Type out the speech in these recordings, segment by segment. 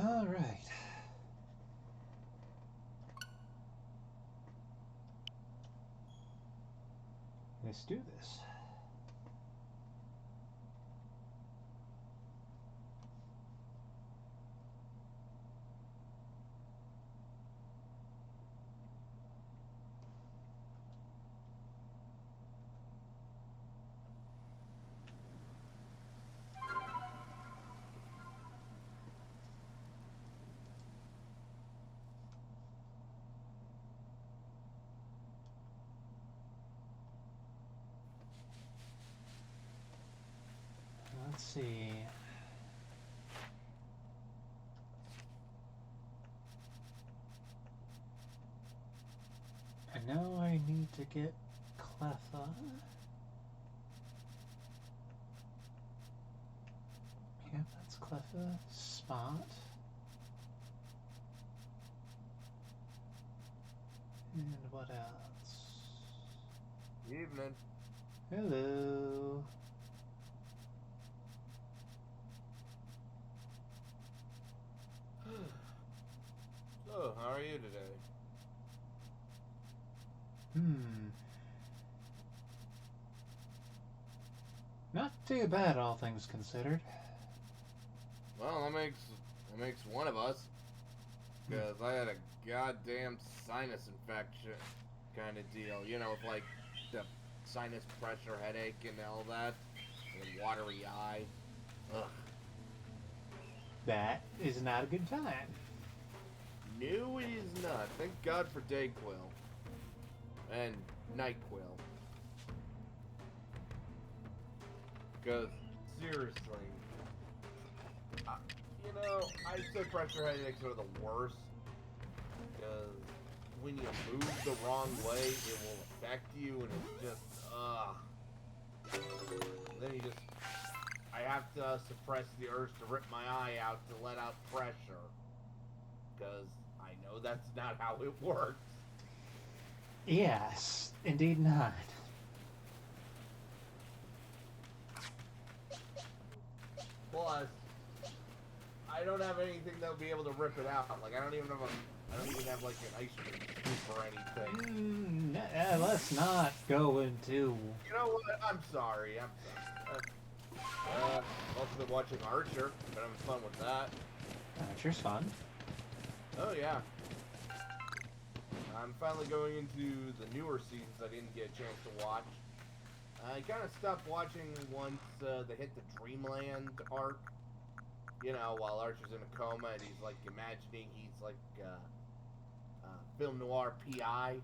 All right. Let's do this. Let's see. I know I need to get Cleffa. Yep, that's Cleffa. Spot. And what else? Evening. Hello. So, how are you today? Not too bad, all things considered. Well, that makes one of us. Because I had a goddamn sinus infection kind of deal. You know, with like the sinus pressure headache and all that. And watery eye. Ugh. That is not a good time. No, it is not. Thank God for Dayquil. And NyQuil. Because, seriously, you know, I'd say pressure headaches are the worst. Because when you move the wrong way, it will affect you, and it's just, then you just, I have to suppress the urge to rip my eye out to let out pressure. Because I know that's not how it works. Yes, indeed not. Plus, I don't have anything that would be able to rip it out. Like I don't even have like an ice cream scoop or anything. Let's not go into. You know what? I'm sorry. Also been watching Archer. Been having fun with that. Archer's fun. Oh yeah. I'm finally going into the newer seasons I didn't get a chance to watch. I kind of stopped watching once they hit the Dreamland arc. You know, while Archer's in a coma and he's like imagining he's like film noir PI.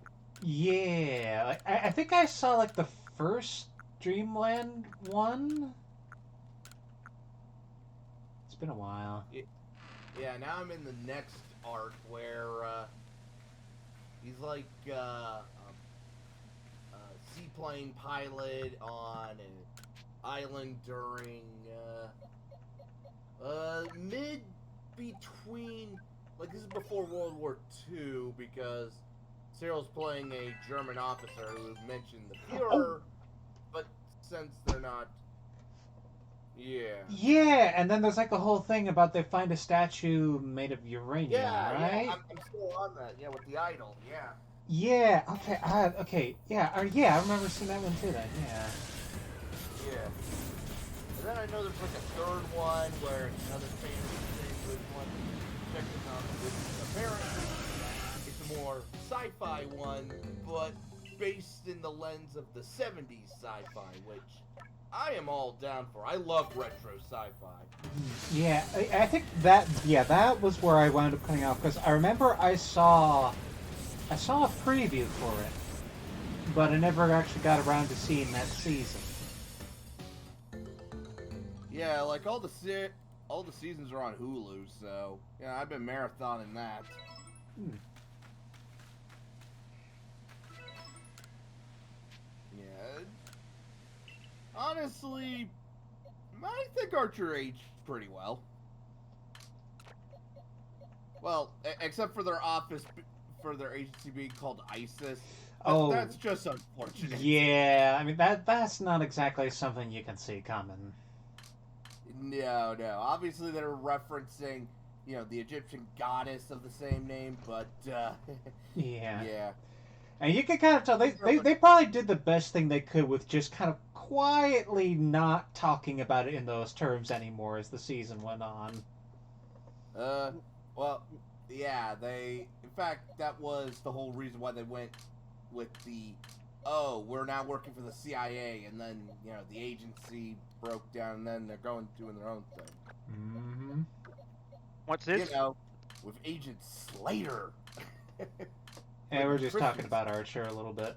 Yeah, like, I think I saw like the first Dreamland one. It's been a while. Yeah, now I'm in the next arc where he's like a seaplane pilot on an island during mid between, like this is before World War II because Cyril's playing a German officer who mentioned the Fuhrer, but since they're not, yeah. Yeah, and then there's like the whole thing about they find a statue made of uranium, right? Yeah, I'm still on that, yeah, with the idol, yeah. Yeah. Okay. Okay. Yeah. Yeah. I remember seeing that one too. Then. Yeah. Yeah. And then I know there's like a third one where it's another fantasy thing with one checking out, which apparently it's a more sci-fi one, but based in the lens of the 70s sci-fi, which I am all down for. I love retro sci-fi. Yeah. I think that. Yeah. That was where I wound up cutting off because I remember I saw a preview for it, but I never actually got around to seeing that season. Yeah, like all the seasons are on Hulu, so yeah, I've been marathoning that. Yeah. Honestly, I think Archer aged pretty well. Well, except for for their agency being called ISIS. That's just unfortunate. Yeah, I mean that's not exactly something you can see coming. No. Obviously, they're referencing the Egyptian goddess of the same name, but Yeah. yeah. And you can kind of tell they probably did the best thing they could with just kind of quietly not talking about it in those terms anymore as the season went on. Uh, well, yeah, in fact, that was the whole reason why they went with we're now working for the CIA, and then, the agency broke down, and then they're doing their own thing. Mm-hmm. What's this? With Agent Slater. And we're just talking about Archer a little bit.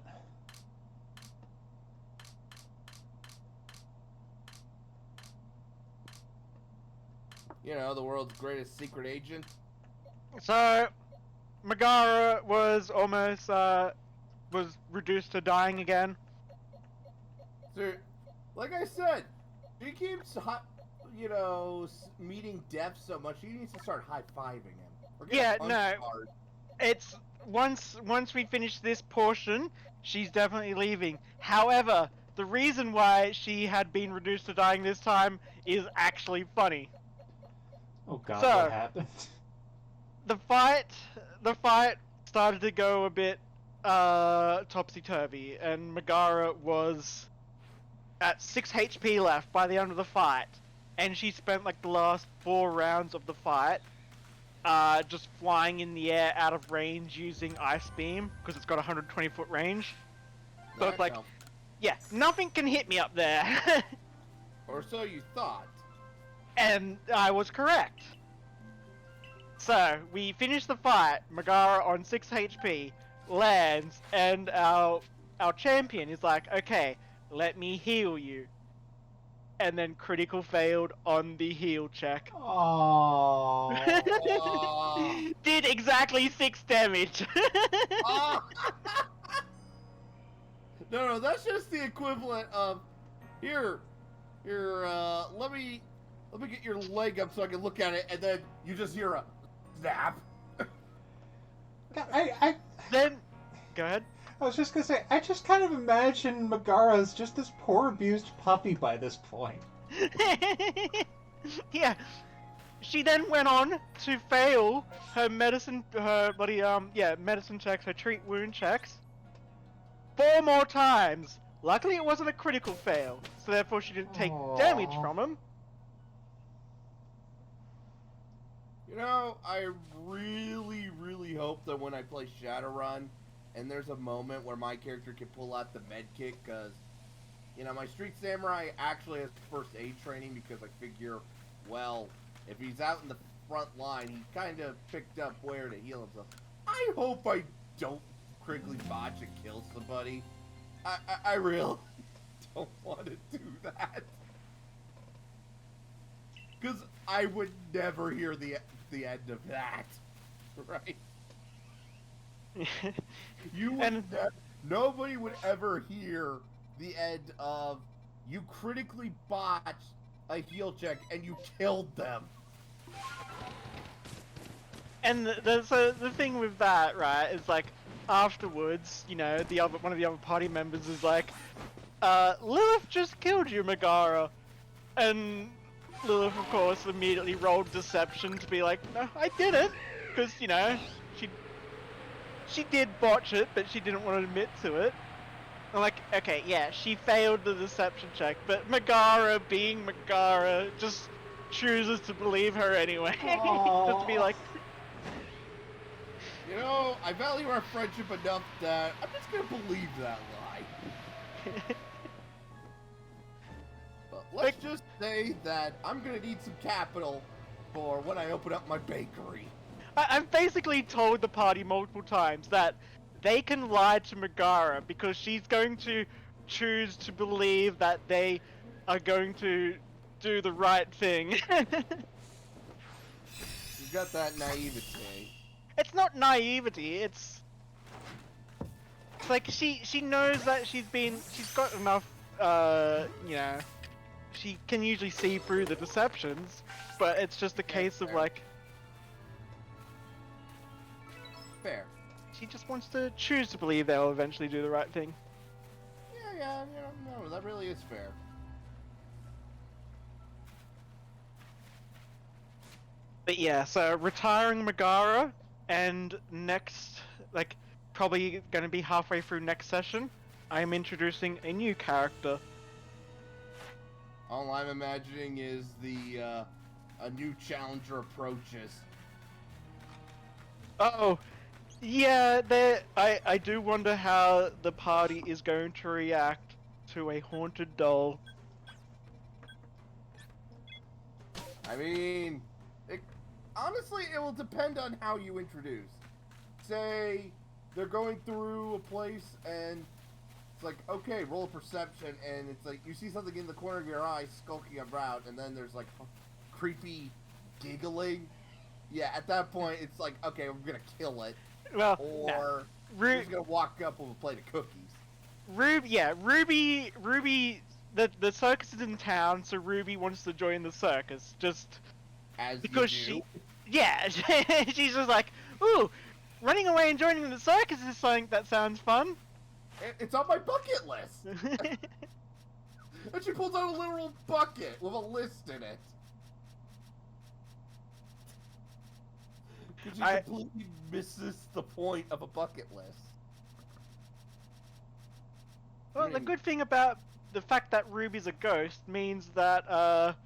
The world's greatest secret agent. So, Megara was almost was reduced to dying again. So, like I said, she keeps meeting death so much. She needs to start high-fiving him. Yeah, no. It's once we finish this portion, she's definitely leaving. However, the reason why she had been reduced to dying this time is actually funny. Oh God, So, what happened? The fight started to go a bit topsy-turvy, and Megara was at 6 HP left by the end of the fight, and she spent like the last 4 rounds of the fight just flying in the air out of range using Ice Beam, because it's got 120-foot range. So it's like, yeah, nothing can hit me up there. Or so you thought. And I was correct. So, we finish the fight, Megara on 6 HP, lands, and our champion is like, okay, let me heal you. And then critical failed on the heal check. Oh. Did exactly 6 damage. No, that's just the equivalent of, here, let me get your leg up so I can look at it, and then you just hear a snap. Then, go ahead. I was just gonna say, I just kind of imagine Megara as just this poor abused puppy by this point. Yeah. She then went on to fail her medicine checks, her treat wound checks, 4 more times. Luckily, it wasn't a critical fail, so therefore she didn't take damage from him. I really, really hope that when I play Shadowrun, and there's a moment where my character can pull out the medkit, because, my Street Samurai actually has first aid training, because I figure, well, if he's out in the front line, he kind of picked up where to heal himself. I hope I don't critically botch and kill somebody. I really don't want to do that. Because I would never hear the end of that, right? Nobody would ever hear the end of you critically botched a heal check and you killed them. And the thing with that, right, is like afterwards, one of the other party members is like, Lilith just killed you, Megara, and Lilith, of course, immediately rolled deception to be like, no, I didn't, because she did botch it, but she didn't want to admit to it. I'm like, okay, yeah, she failed the deception check, but Megara, being Megara, just chooses to believe her anyway. Just to be like, I value our friendship enough that I'm just gonna believe that lie. But let's just say that I'm gonna need some capital for when I open up my bakery. I've basically told the party multiple times that they can lie to Megara because she's going to choose to believe that they are going to do the right thing. You got that naivety. It's not naivety, it's like she knows that she's got enough, she can usually see through the deceptions, but it's just a case of like, fair. She just wants to choose to believe they'll eventually do the right thing. Yeah, no, that really is fair. But yeah, so retiring Megara, and next, like, probably going to be halfway through next session, I am introducing a new character. All I'm imagining is a new challenger approaches. Oh, yeah, I do wonder how the party is going to react to a haunted doll. I mean, honestly, it will depend on how you introduce. Say they're going through a place and it's like, okay, roll a perception, and it's like you see something in the corner of your eye skulking about, and then there's like creepy giggling. Yeah, at that point, it's like, okay, we're gonna kill it, Well, or we're just gonna walk up with a plate of cookies. Ruby, the circus is in town, so Ruby wants to join the circus, just As because you do. yeah, she's just like, ooh, running away and joining the circus is something that sounds fun. It's on my bucket list. And she pulls out a literal bucket with a list in it. She completely misses the point of a bucket list. Well, the good thing about the fact that Ruby's a ghost means that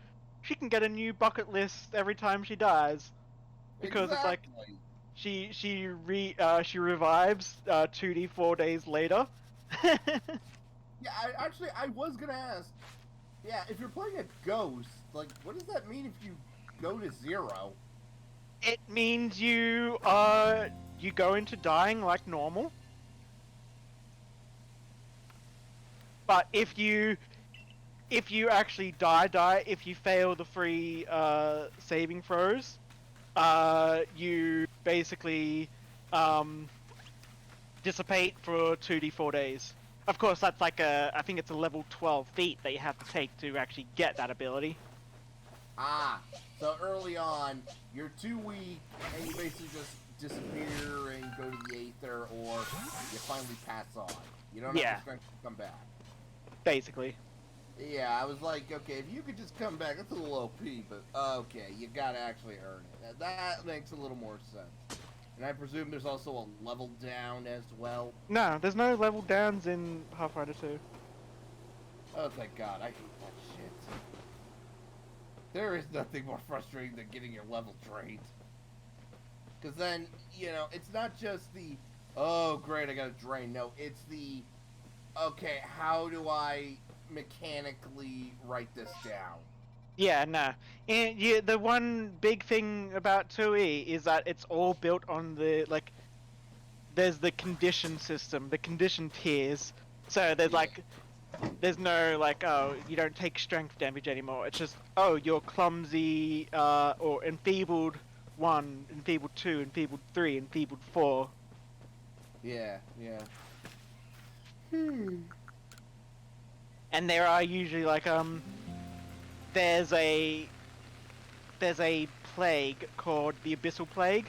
she can get a new bucket list every time she dies, because it's like she revives 2D 4 days later. Yeah, I was gonna ask. Yeah, if you're playing a ghost, like, what does that mean if you go to 0? It means you go into dying like normal. But if you actually die, if you fail the 3 saving throws, you basically dissipate for 2d 4 days. Of course, that's like I think it's a level 12 feat that you have to take to actually get that ability. Ah, so early on, you're too weak, and you basically just disappear and go to the Aether, or you finally pass on. You don't have the strength to come back. Basically. Yeah, I was like, okay, if you could just come back, that's a little OP, but okay, you gotta actually earn it. That makes a little more sense. And I presume there's also a level down as well. No, there's no level downs in Half-Life 2. Oh, thank God, I hate that shit. There is nothing more frustrating than getting your level drained. Because then, you know, it's not just the, oh, great, I got a drain. No, it's the, okay, how do I mechanically write this down? Yeah, nah. And the one big thing about 2E is that it's all built on the, like, there's the condition system, the condition tiers. So there's like, there's no like, oh, you don't take strength damage anymore. It's just, oh, you're clumsy, or enfeebled 1, enfeebled 2, enfeebled 3, enfeebled 4. Yeah, yeah. And there are usually like, there's a plague called the Abyssal Plague,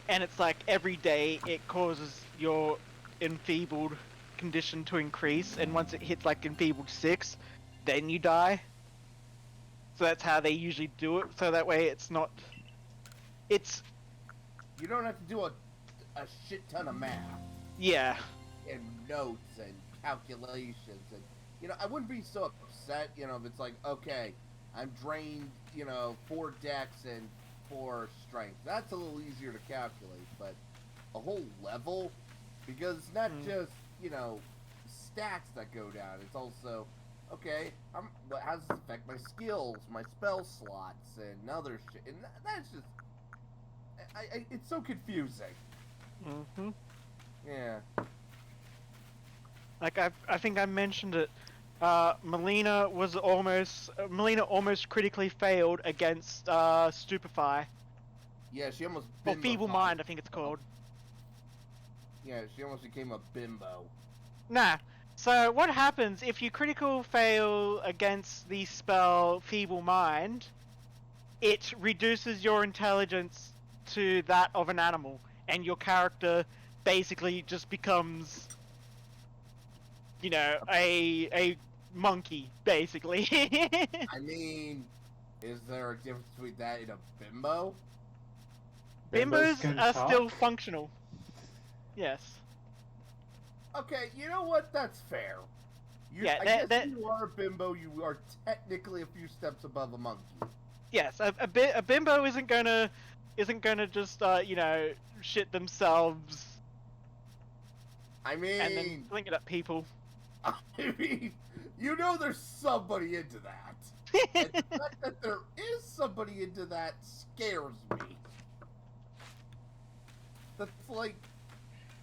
and it's like every day it causes your enfeebled condition to increase, and once it hits like enfeebled 6, then you die. So that's how they usually do it, so that way it's not... It's... You don't have to do a shit ton of math. Yeah. And notes and calculations, and, you know, I wouldn't be so upset, you know, if it's like, okay, I'm drained, you know, 4 dex and 4 strength. That's a little easier to calculate, but a whole level? Because it's not just, you know, stats that go down. It's also, okay, how does this affect my skills, my spell slots, and other shit? And that's just, it's so confusing. Mm-hmm. Yeah. Like, I think I mentioned it. Melina almost critically failed against Stupefy. Yeah, she almost Or Feeble Mind, I think it's called. Yeah, she almost became a bimbo. Nah. So what happens if you critical fail against the spell Feeble Mind? It reduces your intelligence to that of an animal, and your character basically just becomes, you know, a monkey, basically. I mean, Is there a difference between that and a bimbo? Bimbos Bimbos can are talk? still functional. Yes. Okay, you know what? That's fair. Yeah, I that- guess you are a bimbo. You are technically a few steps above a monkey. Yes, a bimbo isn't gonna just you know, shit themselves I and then mean, fling it at people. I mean, you know, there's somebody into that, and the fact that there is somebody into that scares me. That's like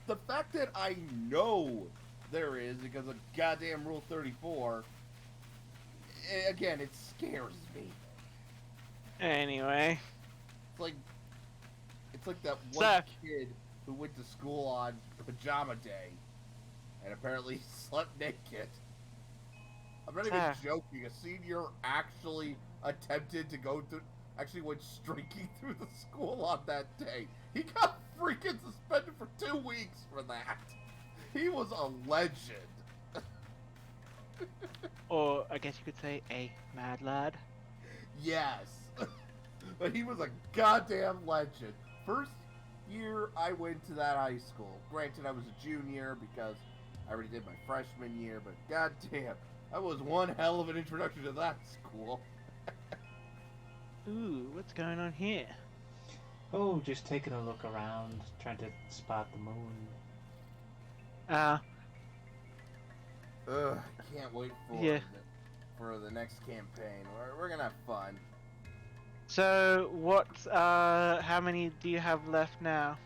the fact that I know there is because of goddamn Rule 34. Again, it scares me. Anyway, It's like that one So- kid who went to school on pajama day and apparently slept naked. I'm not even So- joking. A senior actually attempted to go through, actually went streaking through the school on that day. He got freaking suspended for 2 weeks for that. He was a legend. or I guess you could say a mad lad. Yes. But he was a goddamn legend. First year I went to that high school. Granted, I was a junior because I already did my freshman year, but goddamn, that was one hell of an introduction to that school. Ooh, what's going on here? Oh, just taking a look around, trying to spot the moon. Ugh, can't wait Yeah. for the next campaign. We're gonna have fun. So what? How many do you have left now?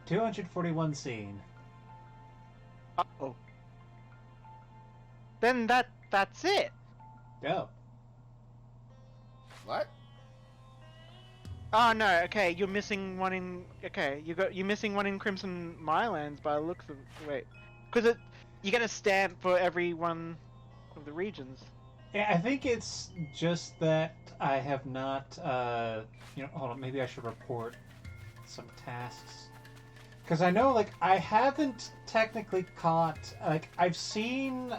241 scene. Oh. Then that's it. Oh. What? Oh no. Okay, you're missing one in. Okay, you're missing one in Crimson Mylands by the looks of. Wait, because you get a stamp for every one of the regions. Yeah, I think it's just that I have not, hold on, maybe I should report some tasks. Because I know, like, I haven't technically caught, like, I've seen,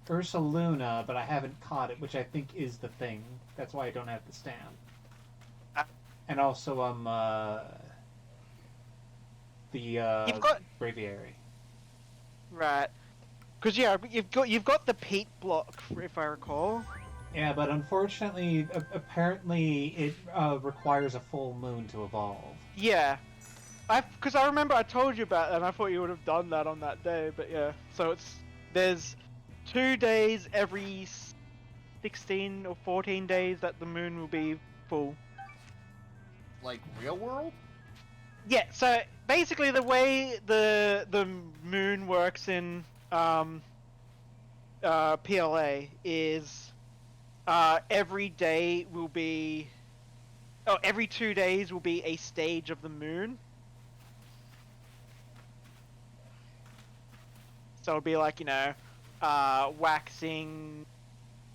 Ursa Luna, but I haven't caught it, which I think is the thing. That's why I don't have the stamp. And also, the, You've got- Braviary. Right. Because yeah, you've got the Pete block, if I recall. Yeah, but unfortunately, apparently, it requires a full moon to evolve. Yeah. Because I remember I told you about that, and I thought you would have done that on that day, but yeah. So there's 2 days every 16 or 14 days that the moon will be full. Like real world? Yeah. So basically, the way the moon works in PLA is every day will be. Oh, every 2 days will be a stage of the moon. So it'll be like, waxing,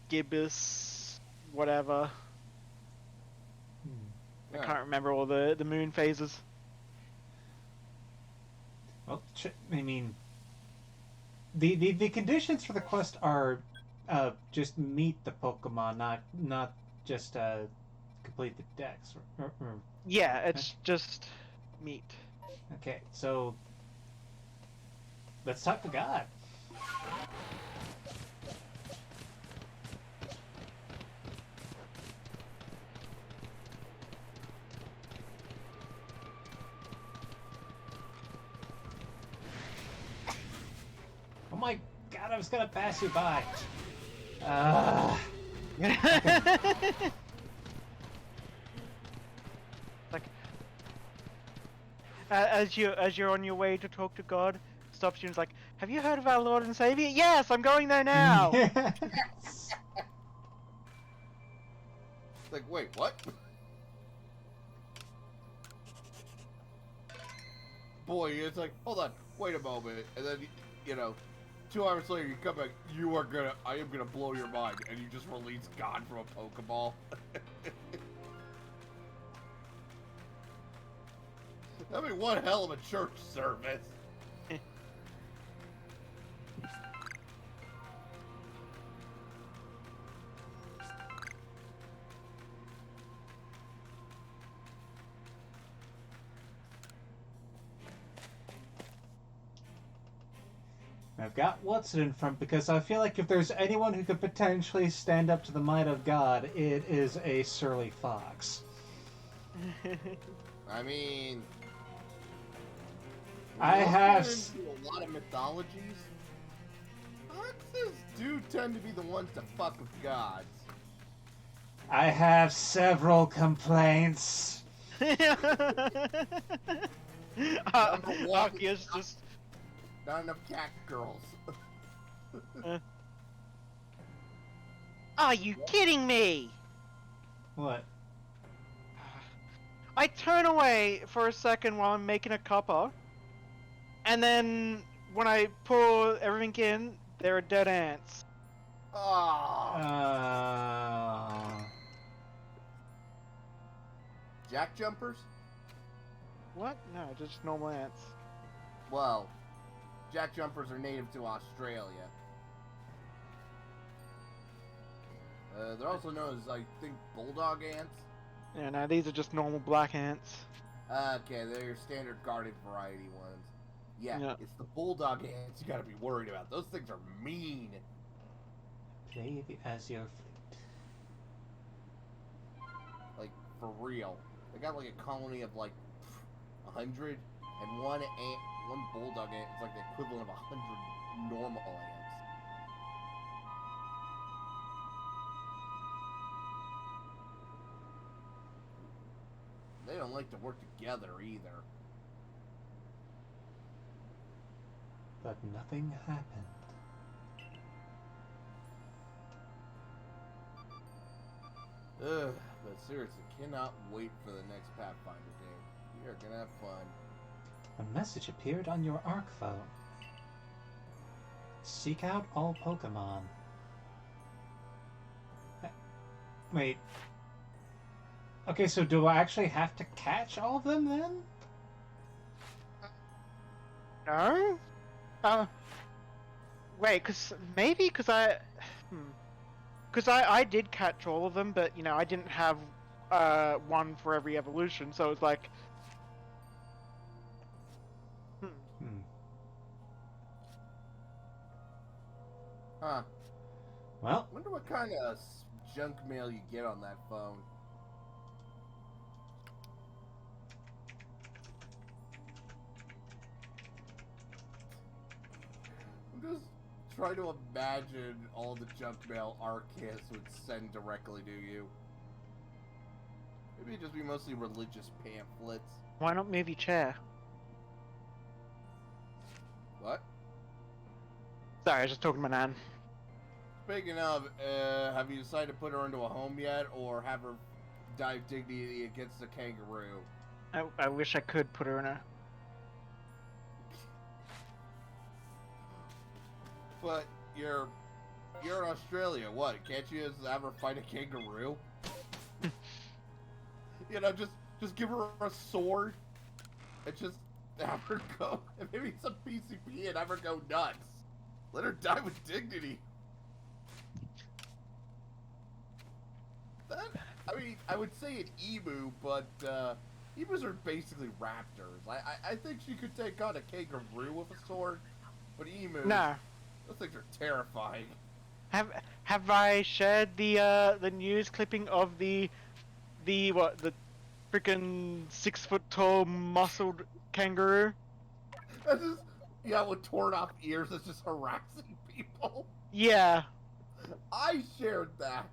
gibbous, whatever. I Yeah. can't remember all the moon phases. Well, I mean, the conditions for the quest are just meet the Pokemon, not just complete the dex. Yeah, it's just meat. Okay, so let's talk to God. Oh my God! I was gonna pass you by. Like, as you're on your way to talk to God, stops you and is like, "Have you heard of our Lord and Savior?" "Yes, I'm going there now." Like, wait, what? Boy, it's like, hold on, wait a moment, and then 2 hours later you come back. I am gonna blow your mind, and you just release God from a Pokeball. That'd be one hell of a church service. I've got Watson in front because I feel like if there's anyone who could potentially stand up to the might of God, it is a surly fox. I mean, I have into a lot of mythologies. Foxes do tend to be the ones to fuck with gods. I have several complaints. Arceus just. Not enough cat girls. Are you kidding me? What? I turn away for a second while I'm making a cuppa, and then when I pour everything in, there are dead ants. Oh. Jack jumpers? What? No, just normal ants. Well, jack jumpers are native to Australia. They're also known as, I think, bulldog ants. Yeah, no, these are just normal black ants. Okay, they're your standard garden variety ones. Yeah, it's the bulldog ants you gotta be worried about. Those things are mean. Play the Azure flute. Like, for real. They got like a colony of like 100, and one bulldog ant is like the equivalent of 100 normal ants. They don't like to work together either. But nothing happened. Ugh, but seriously, cannot wait for the next Pathfinder game. We are gonna have fun. A message appeared on your Arc phone. Seek out all Pokemon. Wait. Okay, so do I actually have to catch all of them then? No? Wait, maybe because I did catch all of them, but, you know, I didn't have one for every evolution, so it's like... Huh. Well, Wonder what kind of junk mail you get on that phone. I'm just trying to imagine all the junk mail Arceus would send directly to you. Maybe it'd just be mostly religious pamphlets. Why not move your chair? What? Sorry, I was just talking to my nan. Speaking of, have you decided to put her into a home yet, or have her dive dignity against the kangaroo? I wish I could put her in a... But you're in Australia. What? Can't you just have her fight a kangaroo? You know, just give her a sword and just have her go, and maybe some PCP and have her go nuts. Let her die with dignity. That, I mean, I would say an emu, but emus are basically raptors. I think she could take on a kangaroo with a sword, but emus, No. those things are terrifying. Have I shared the news clipping of the freaking 6 foot tall muscled kangaroo? That's just, yeah, with torn off ears, that's just harassing people. Yeah. I shared that.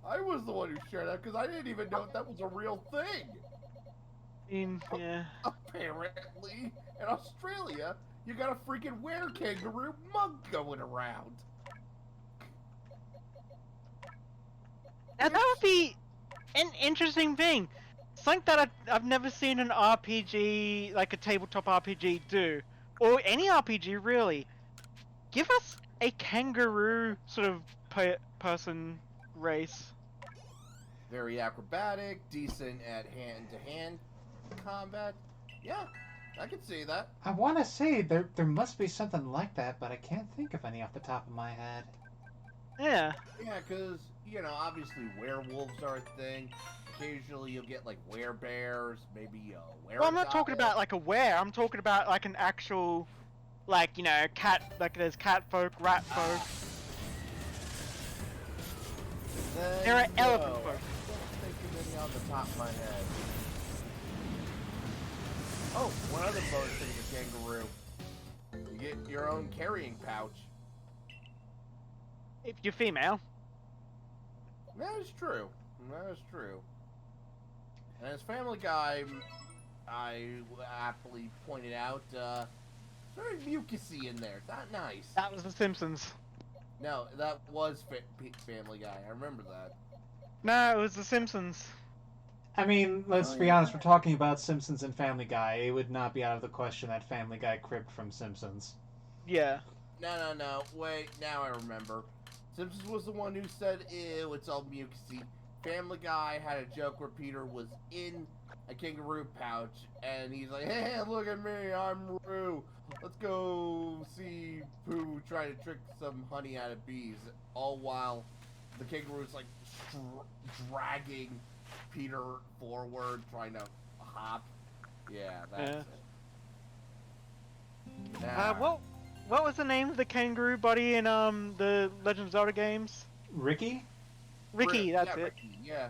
I was the one who shared that because I didn't even know that was a real thing. Yeah. Apparently, in Australia, you got a freaking were-kangaroo mug going around. Now that would be an interesting thing. Something that I've never seen an RPG, like a tabletop RPG, do. Or any RPG, really. Give us a kangaroo sort of person race. Very acrobatic, decent at hand-to-hand combat. Yeah, I could see that. I want to say there must be something like that, but I can't think of any off the top of my head. Yeah. Yeah, because, you know, obviously werewolves are a thing. Occasionally you'll get, like, werebears, maybe a were. Well, I'm not talking about like a were. I'm talking about like an actual Like, you know, there's cat folk, rat folk. There are elephant folk. I can't think of any on the top of my head. Oh, one other bonus thing with kangaroo. You get your own carrying pouch. If you're female. That is true. That is true. And as Family Guy, I aptly pointed out, very mucusy in there. It's not nice. That was The Simpsons. No, that was Family Guy. I remember that. No, it was The Simpsons. I mean, let's be honest, we're talking about Simpsons and Family Guy. It would not be out of the question that Family Guy cribbed from Simpsons. Yeah. No. Wait, now I remember. Simpsons was the one who said, ew, it's all mucusy. Family Guy had a joke where Peter was in a kangaroo pouch, and he's like, hey, look at me, I'm Roo. Let's go see Pooh try to trick some honey out of bees. All while the kangaroo's like dragging Peter forward, trying to hop. Yeah, that's it. Now, What was the name of the kangaroo buddy in the Legend of Zelda games? Ricky? Ricky, that's it. Ricky, yeah.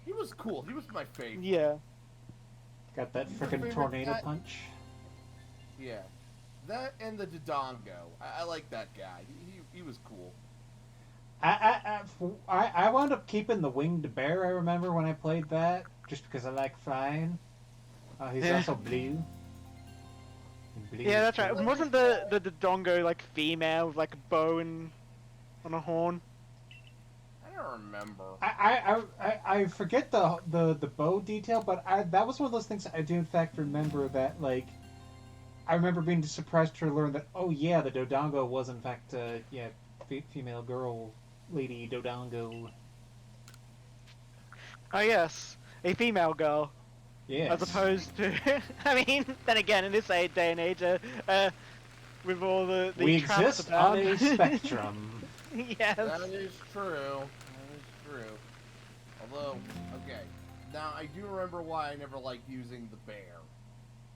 He was cool. He was my favorite. Yeah. Got that Who's your frickin' favorite tornado cat? punch. Yeah. That and the Dodongo. I like that guy. He was cool. I wound up keeping the winged bear, I remember, when I played that, just because I like flying. He's Yeah. also blue. Blue Yeah, that's right. is- Wasn't the Dongo like female with like a bow and on a horn? I don't remember. I forget the bow detail, but that was one of those things I do in fact remember that, like, I remember being surprised to learn that, oh yeah, the Dodongo was in fact, female girl, lady Dodongo. Oh yes, a female girl. Yes. As opposed to, I mean, then again, in this day and age, with all the we traps exist on about. a spectrum. Yes. That is true. That is true. Although, okay. Now, I do remember why I never liked using the bear.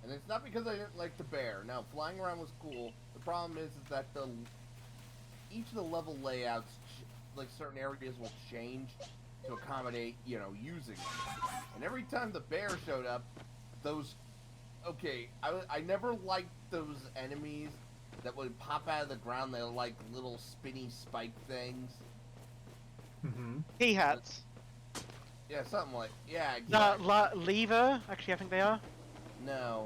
And it's not because I didn't like the bear. No, flying around was cool. The problem is that each of the level layouts, like certain areas will change to accommodate, using them. And every time the bear showed up, I never liked those enemies that would pop out of the ground. They're like little spinny spike things. Mm-hmm. Pea hats. Yeah, something like, yeah, No, exactly. lever. Actually, I think they are. No,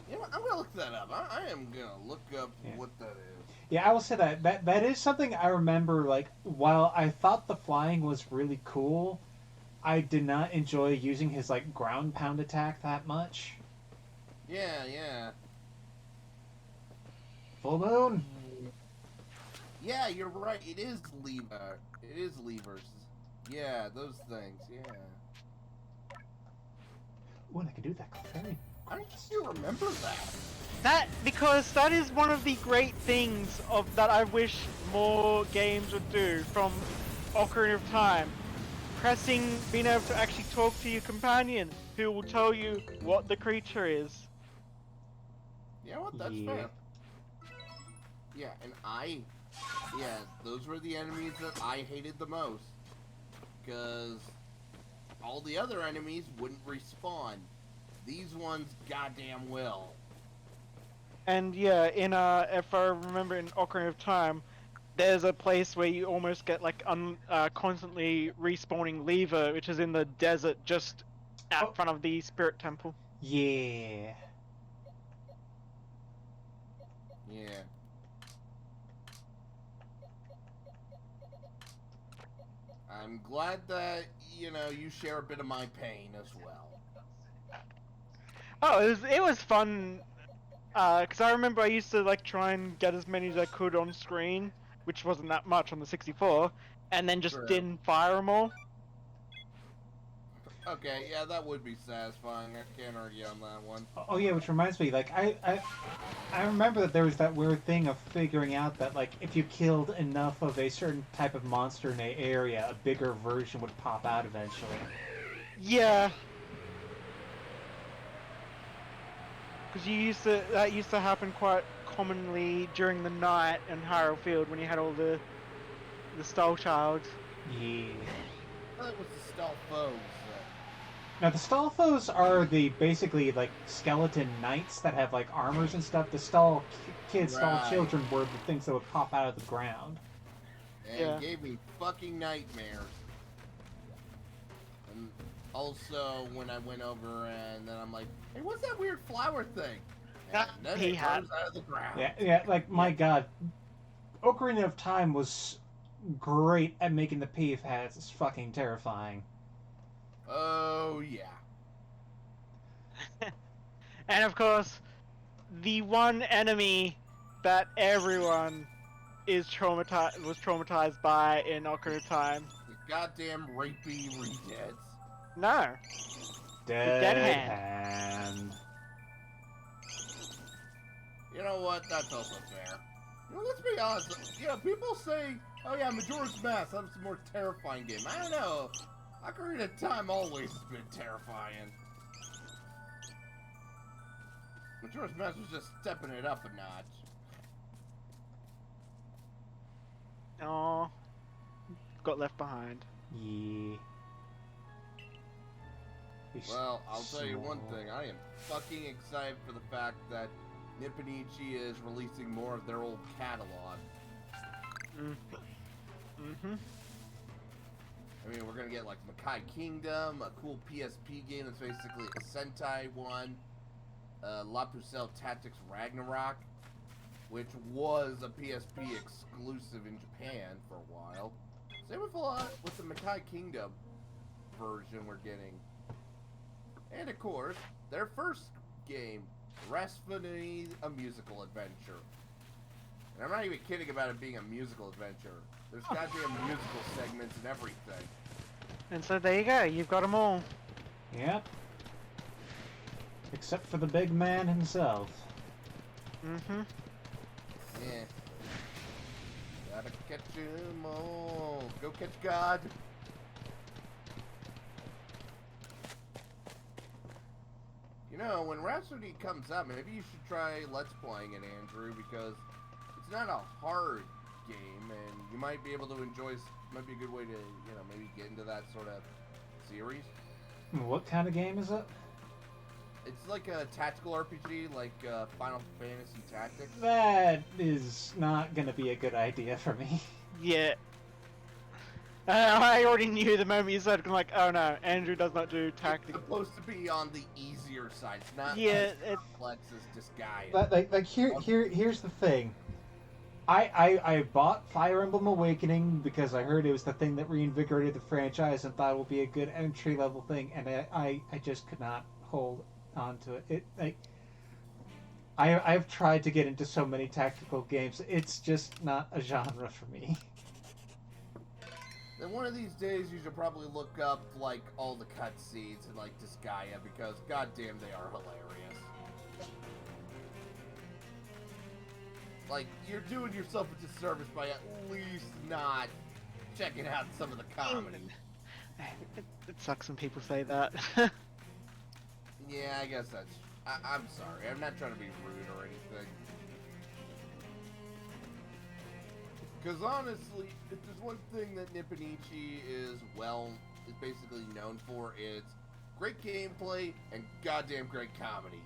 you know what? I'm gonna look that up. I am gonna look up Yeah. what that is. Yeah, I will say that is something I remember, like, while I thought the flying was really cool, I did not enjoy using his, like, ground pound attack that much. Yeah. Full moon! Yeah, you're right. It is lever. It is levers. Yeah, those things. Yeah. Ooh, and I can do that Clefairy. How did you remember that? Because that is one of the great things that I wish more games would do from Ocarina of Time. Being able to actually talk to your companion, who will tell you what the creature is. Yeah, what? That's Yeah. fair. Yeah, and those were the enemies that I hated the most. Because all the other enemies wouldn't respawn. These ones goddamn will. And yeah, if I remember in Ocarina of Time, there's a place where you almost get like constantly respawning Lever, which is in the desert just out front of the Spirit Temple. Yeah. Yeah. I'm glad that, you share a bit of my pain as well. Oh, it was fun. Because I remember I used to like try and get as many as I could on screen, which wasn't that much on the 64, and then just True. didn't fire them all. Okay, yeah, that would be satisfying. I can't argue on that one. Oh yeah, which reminds me, like, I remember that there was that weird thing of figuring out that, like, if you killed enough of a certain type of monster in an area, a bigger version would pop out eventually. Yeah. Because that used to happen quite commonly during the night in Harrow Field when you had all the Stole Child. Yeah. That was the stealth foes. Now the Stalfos are the basically like skeleton knights that have like armors and stuff. The Stall kids, Stall Right. children were the things that would pop out of the ground. And Yeah. gave me fucking nightmares. And also, when I went over and then I'm like, hey, what's that weird flower thing? And then He it had- comes out of the ground. Yeah, like my god, Ocarina of Time was great at making the PF hats fucking terrifying. Oh, yeah. And of course, the one enemy that everyone was traumatized by in Ocarina of Time. The goddamn rapey redeads. No. Dead Hand. Hand. You know what? That's also fair. You know, let's be honest. You know, people say, oh yeah, Majora's Mask, that's a more terrifying game. I don't know. Ocarina of Time always has been terrifying. Majora's Mask was just stepping it up a notch. Oh, got left behind. Yeah. Well, I'll tell you one thing. I am fucking excited for the fact that Nipponichi is releasing more of their old catalog. Mm-hmm. I mean, we're gonna get like Makai Kingdom, a cool PSP game that's basically a Sentai one, La Pucelle Tactics Ragnarok, which was a PSP exclusive in Japan for a while. Same with the Makai Kingdom version we're getting. And of course, their first game, Rasputin, a musical adventure. And I'm not even kidding about it being a musical adventure. There's goddamn musical segments and everything. And so there you go. You've got them all. Yep. Except for the big man himself. Mm-hmm. Yeah. Gotta catch 'em all. Go catch God. You know, when Rhapsody comes out, maybe you should try Let's Playing it, Andrew, because it's not a hard game, and you might be able to enjoy. Might be a good way to, you know, maybe get into that sort of series. What kind of game is it? It's like a tactical RPG, like Final Fantasy Tactics. That is not gonna be a good idea for me. Yeah. I already knew the moment you said it. I'm like, oh no, Andrew does not do It's tactical. supposed to be on the easier side. It's not Yeah, as it- complex as Disgaea. But here's the thing. I bought Fire Emblem Awakening because I heard it was the thing that reinvigorated the franchise and thought it would be a good entry level thing, and I just could not hold on to it. I've tried to get into so many tactical games. It's just not a genre for me. Then one of these days you should probably look up like all the cutscenes and like Disgaea because goddamn they are hilarious. Like you're doing yourself a disservice by at least not checking out some of the comedy. It sucks when people say that. Yeah, I guess that's. I'm sorry. I'm not trying to be rude or anything. Because honestly, if there's one thing that Nipponichi is basically known for, it's great gameplay and goddamn great comedy.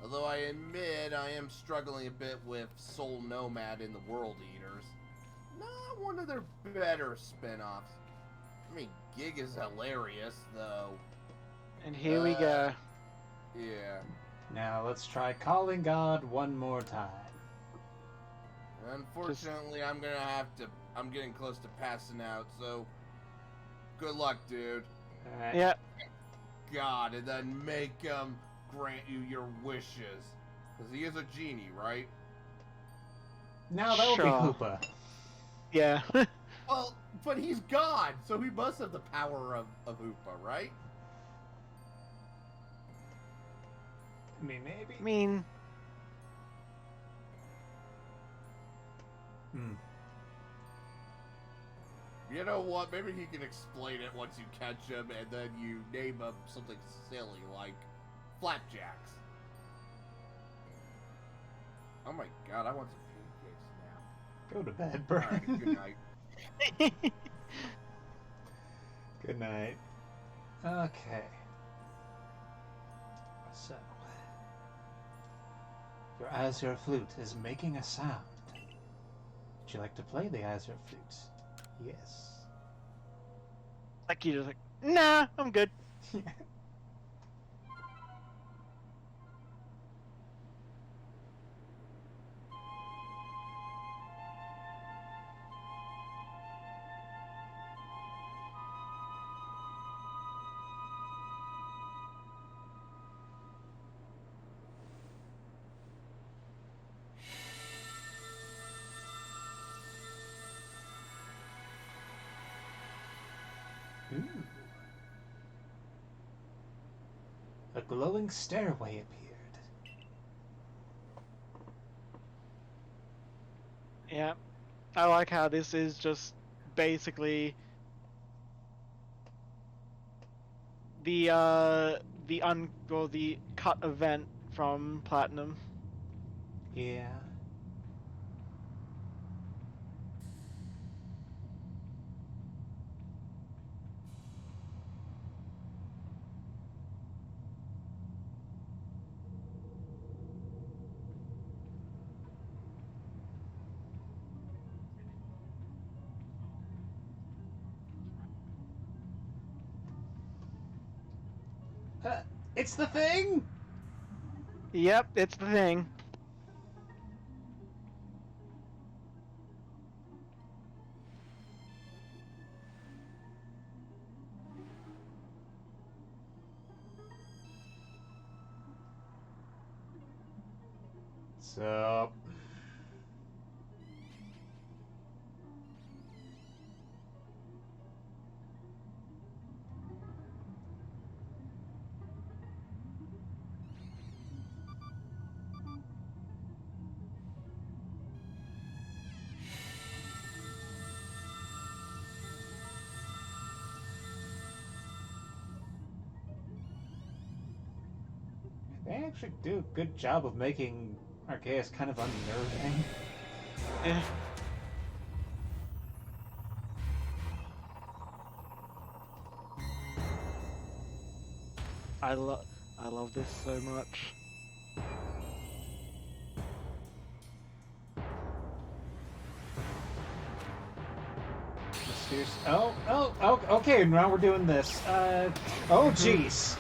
Although I admit I am struggling a bit with Soul Nomad and the World Eaters. Not one of their better spin-offs. I mean, Gig is hilarious, though. And here we go. Yeah. Now let's try calling God one more time. Unfortunately, I'm getting close to passing out, so good luck, dude. Alright. Yep. God, and then make him grant you your wishes. Because he is a genie, right? Now that would be Sure. Hoopa. Yeah. Well, but he's God, so he must have the power of Hoopa, right? I mean, maybe. I mean, You know what? Maybe he can explain it once you catch him, and then you name him something silly like Flapjacks. Oh my god, I want some pancakes now. Go to bed, bro. Alright, good night. Good night. Okay. So, your Azure flute is making a sound. Would you like to play the Azure flute? Yes. Like you just like, nah, I'm good. Ooh. A glowing stairway appeared. Yeah, I like how this is just basically the cut event from Platinum. Yeah. It's the thing! Yep, it's the thing. So... They actually do a good job of making Arceus kind of unnerving. Eh. I love this so much. Mysterious. Oh, okay, now we're doing this. Oh, jeez.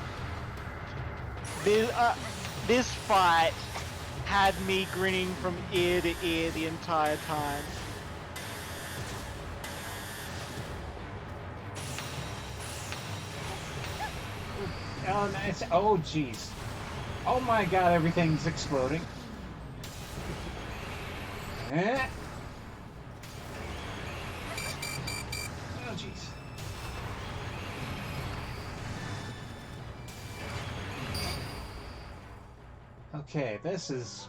This fight had me grinning from ear to ear the entire time. Oh, nice. Oh, jeez. Oh my god, everything's exploding. Eh. Oh, jeez. Okay, this is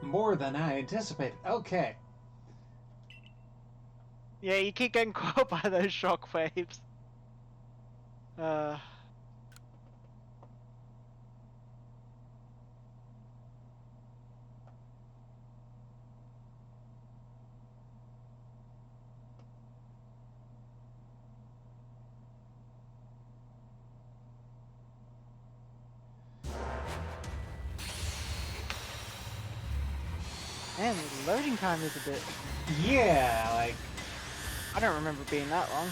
more than I anticipated. Okay. Yeah, you keep getting caught by those shockwaves. Man, the loading time is a bit... Yeah, like... I don't remember being that long.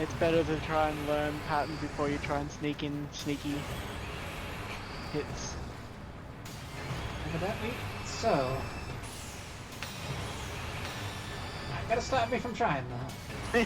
It's better to try and learn patterns before you try and sneak in sneaky hits. Evidently, so... Gotta stop me from trying, though.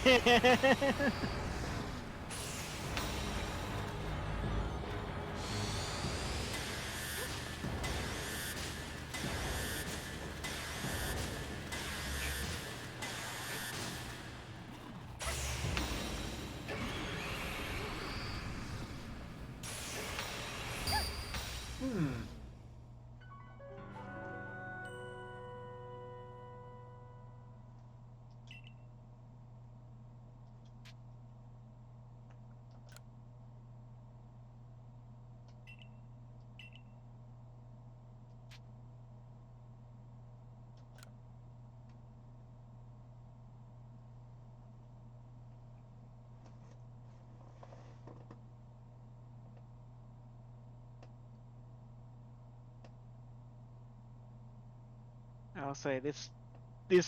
I'll say this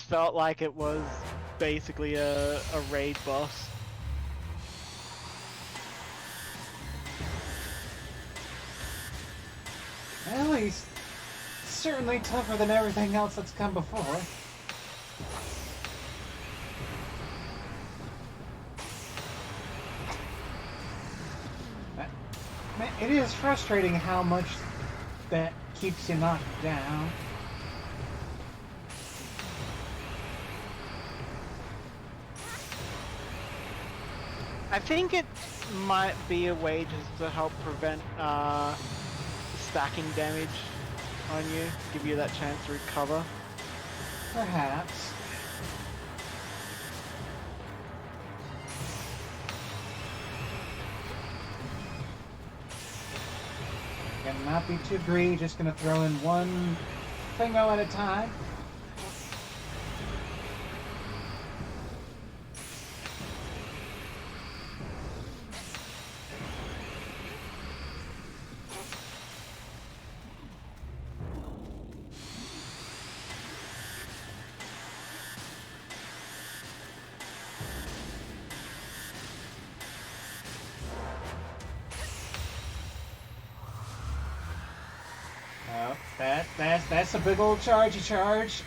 felt like it was basically a raid boss. At least, certainly tougher than everything else that's come before. Man, it is frustrating how much that keeps you knocked down. I think it might be a way just to help prevent stacking damage on you, give you that chance to recover. Perhaps. Gonna not be too greedy, just gonna throw in one thingo at a time. Oh, that's a big old chargey charge.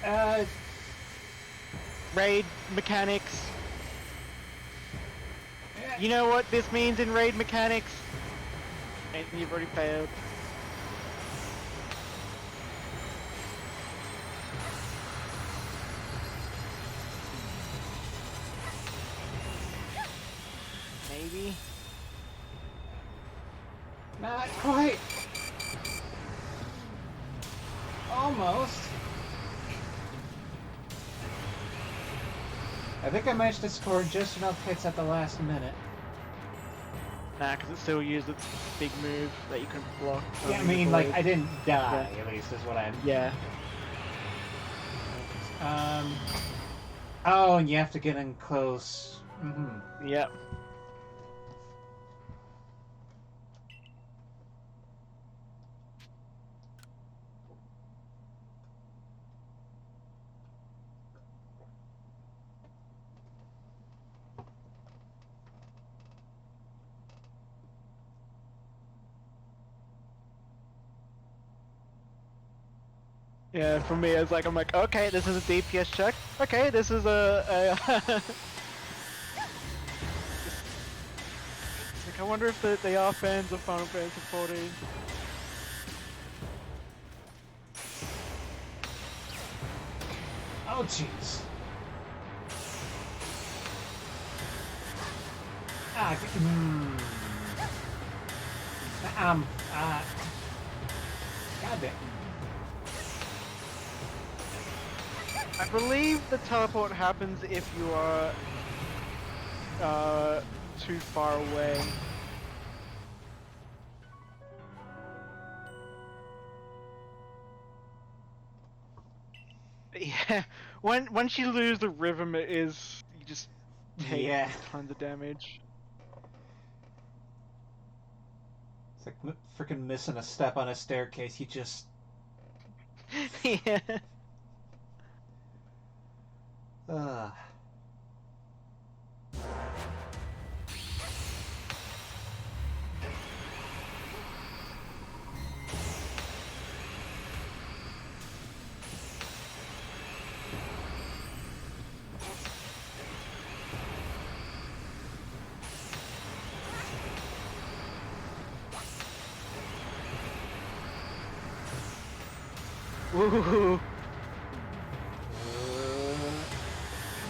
Raid mechanics. You know what this means in raid mechanics? And you've already failed. Maybe? Not quite. Almost. I think I managed to score just enough hits at the last minute. Nah, because it still used its big move that you can block. Yeah, I mean, like, I didn't die, at least, is what I'm... Yeah. Oh, and you have to get in close. Mm-hmm. Yep. Yeah, for me, it's like, I'm like, okay, this is a DPS check. Okay, this is a like, I wonder if they are fans of Final Fantasy 14. Oh, jeez. God damn. I believe the teleport happens if you are too far away. Yeah, once you lose the rhythm, it is you just take tons of damage. It's like freaking missing a step on a staircase. You just... Yeah. Ugh. Ooh.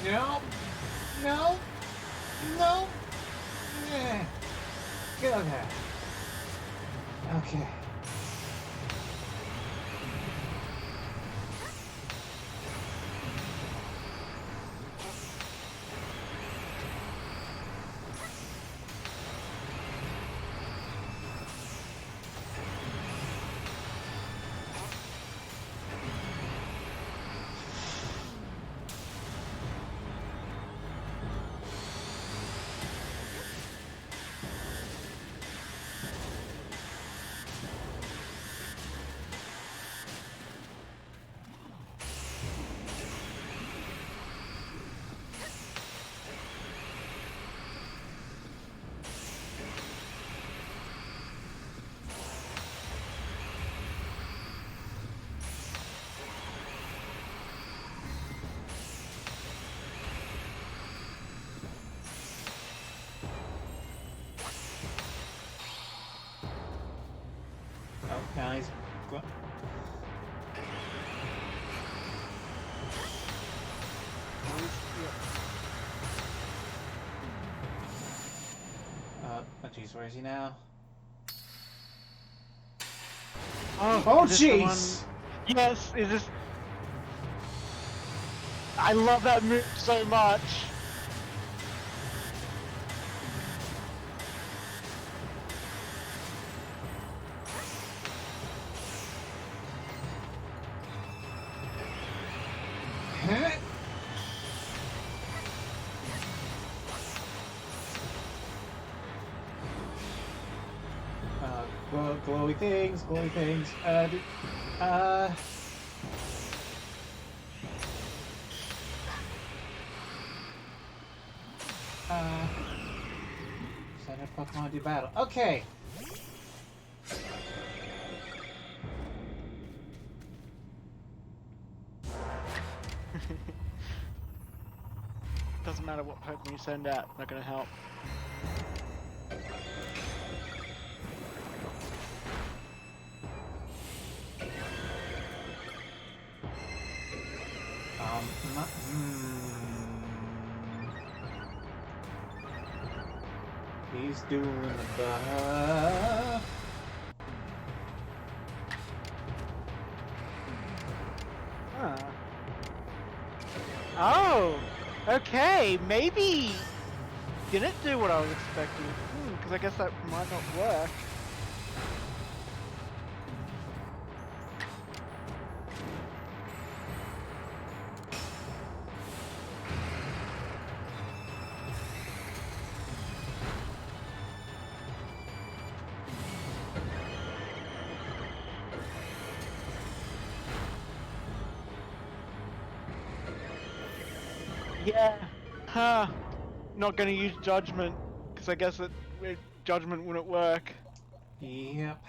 No. No. No. Yeah. Get on there. Okay. Oh jeez, where is he now? Oh, is this the one- jeez! Yes, is this? I love that move so much. Glowy things, glowy things. Send a Pokemon to battle. Okay. Doesn't matter what Pokemon you send out, not gonna help. He's doing the buff. Huh. Oh, okay, maybe didn't do what I was expecting. Because I guess that might not work. Yeah. Huh. Not gonna use judgment because I guess that judgment wouldn't work. Yep.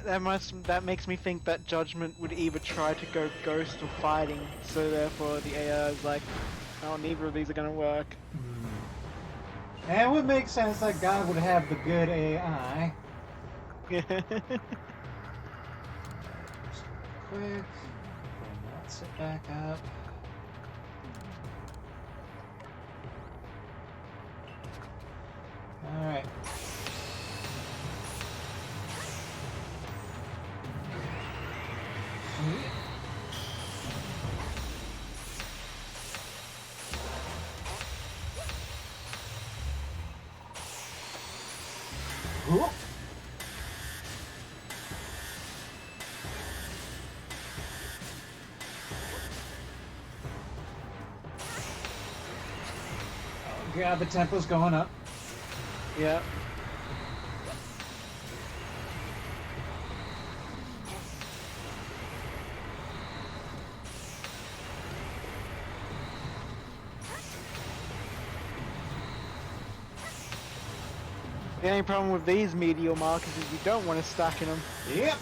That makes me think that judgment would either try to go ghost or fighting, so therefore the AI is like, oh, neither of these are gonna work. And it would make sense that God would have the good AI. Just quick. Bring that sit back up. Alright. Whoop. Oh god, the tempo's going up. Yeah. The only problem with these meteor markers is you don't want to stack in them. Yep.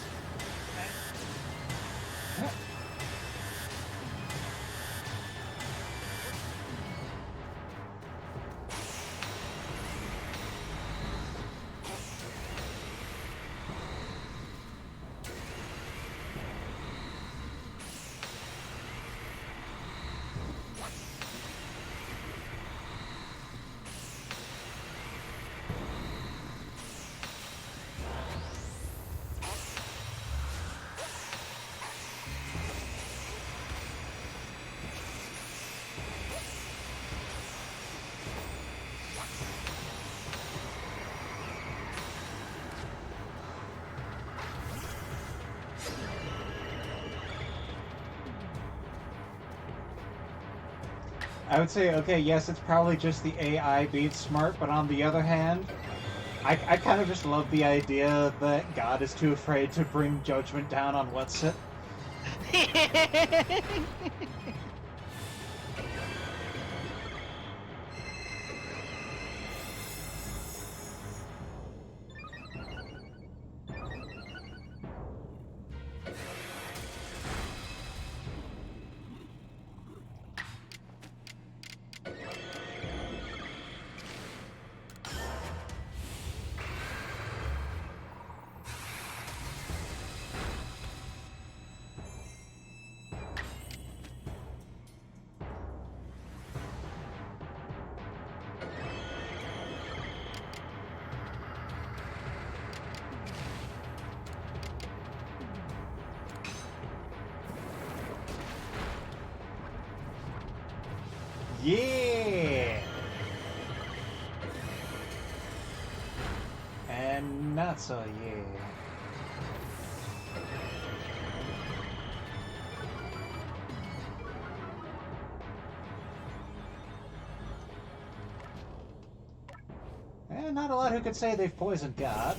I would say, okay, yes, it's probably just the AI being smart, but on the other hand, I kind of just love the idea that God is too afraid to bring judgment down on what's it. Yeah! And not so yeah. And not a lot who could say they've poisoned God.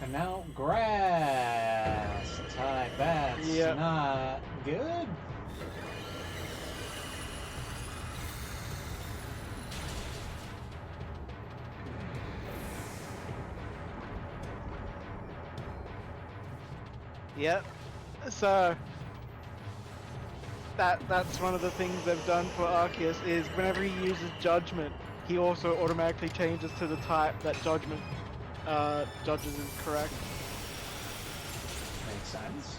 And now grass type. That's Yep. not good. Yep. So that's one of the things they've done for Arceus is whenever he uses Judgment, he also automatically changes to the type that Judgment judges is correct. Makes sense.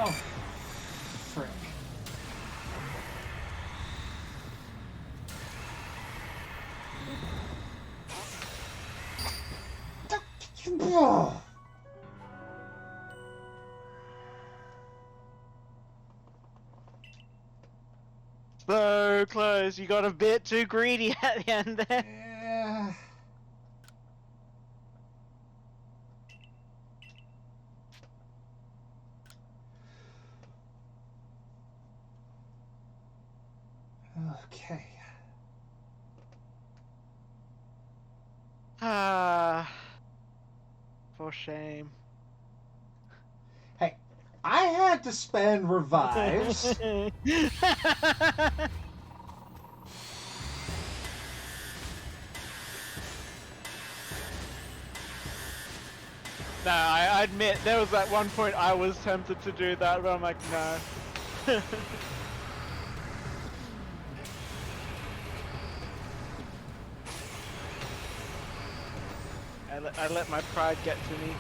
Oh, frick. So close, you got a bit too greedy at the end there. Yeah. Okay. Ah, for shame. Hey, I had to spend revives. No, I admit there was at one point I was tempted to do that, but I'm like, no. I let my pride get to me.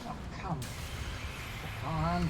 Oh, come on.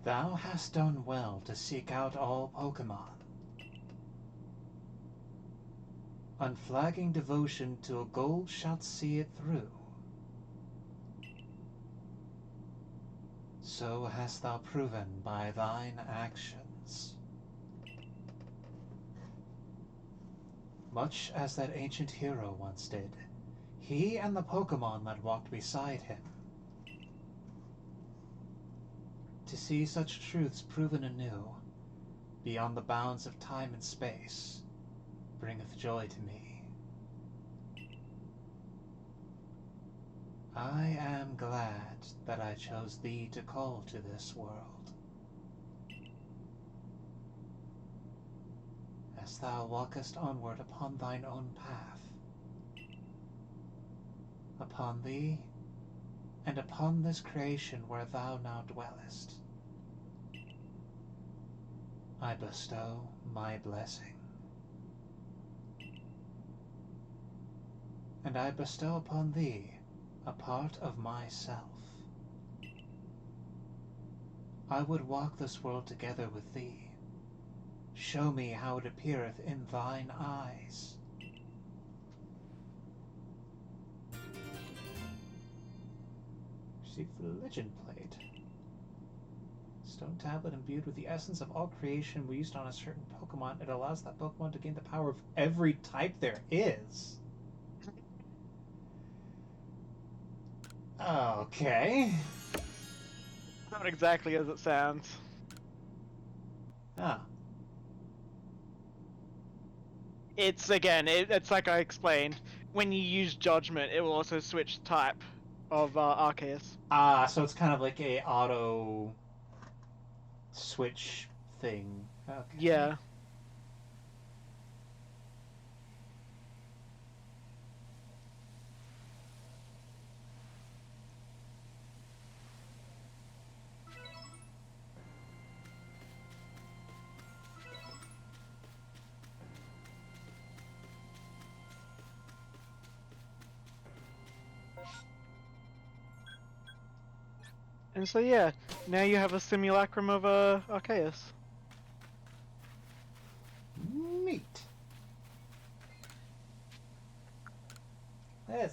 Thou hast done well to seek out all Pokemon. Unflagging devotion to a goal shalt see it through. So hast thou proven by thine actions. Much as that ancient hero once did, he and the Pokemon that walked beside him. To see such truths proven anew, beyond the bounds of time and space, bringeth joy to me. I am glad that I chose thee to call to this world. As thou walkest onward upon thine own path, upon thee, and upon this creation where thou now dwellest, I bestow my blessing. And I bestow upon thee a part of myself. I would walk this world together with thee. Show me how it appeareth in thine eyes. Receive the legend plate. Stone tablet imbued with the essence of all creation used on a certain Pokemon. It allows that Pokemon to gain the power of every type there is. Okay. Not exactly as it sounds. Ah. It's again, it's like I explained. When you use Judgment, it will also switch type of Arceus. Ah, so it's kind of like a auto switch thing. Okay. Yeah. And so yeah, now you have a simulacrum of Arceus. Neat.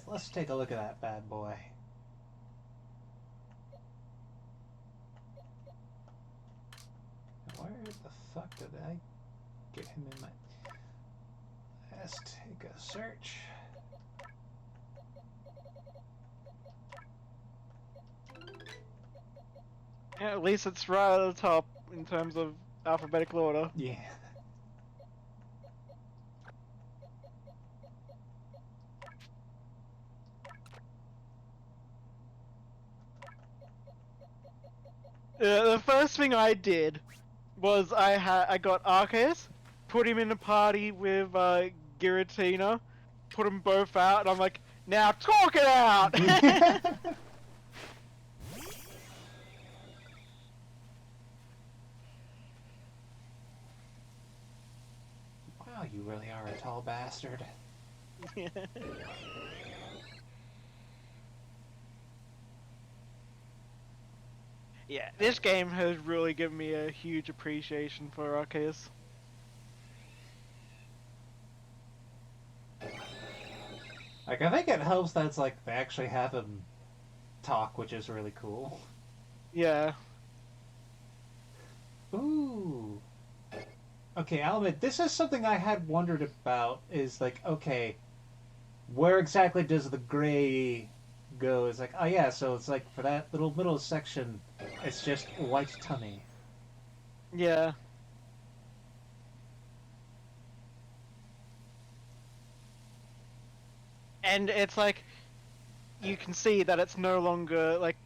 Let's take a look at that bad boy. Where the fuck did I get him in my... Let's take a search. Yeah, at least it's right at the top in terms of alphabetical order. Yeah. The first thing I did was I got Arceus, put him in a party with Giratina, put them both out, and I'm like, now talk it out! Wow, you really are a tall bastard. Yeah, this game has really given me a huge appreciation for Arceus. Like, I think it helps that it's like they actually have him talk, which is really cool. Yeah. Ooh. Okay, I'll admit, this is something I had wondered about, is like, okay, where exactly does the gray go? It's like, oh yeah, so it's like for that little middle section, it's just white tummy. Yeah. And it's like, you can see that it's no longer like,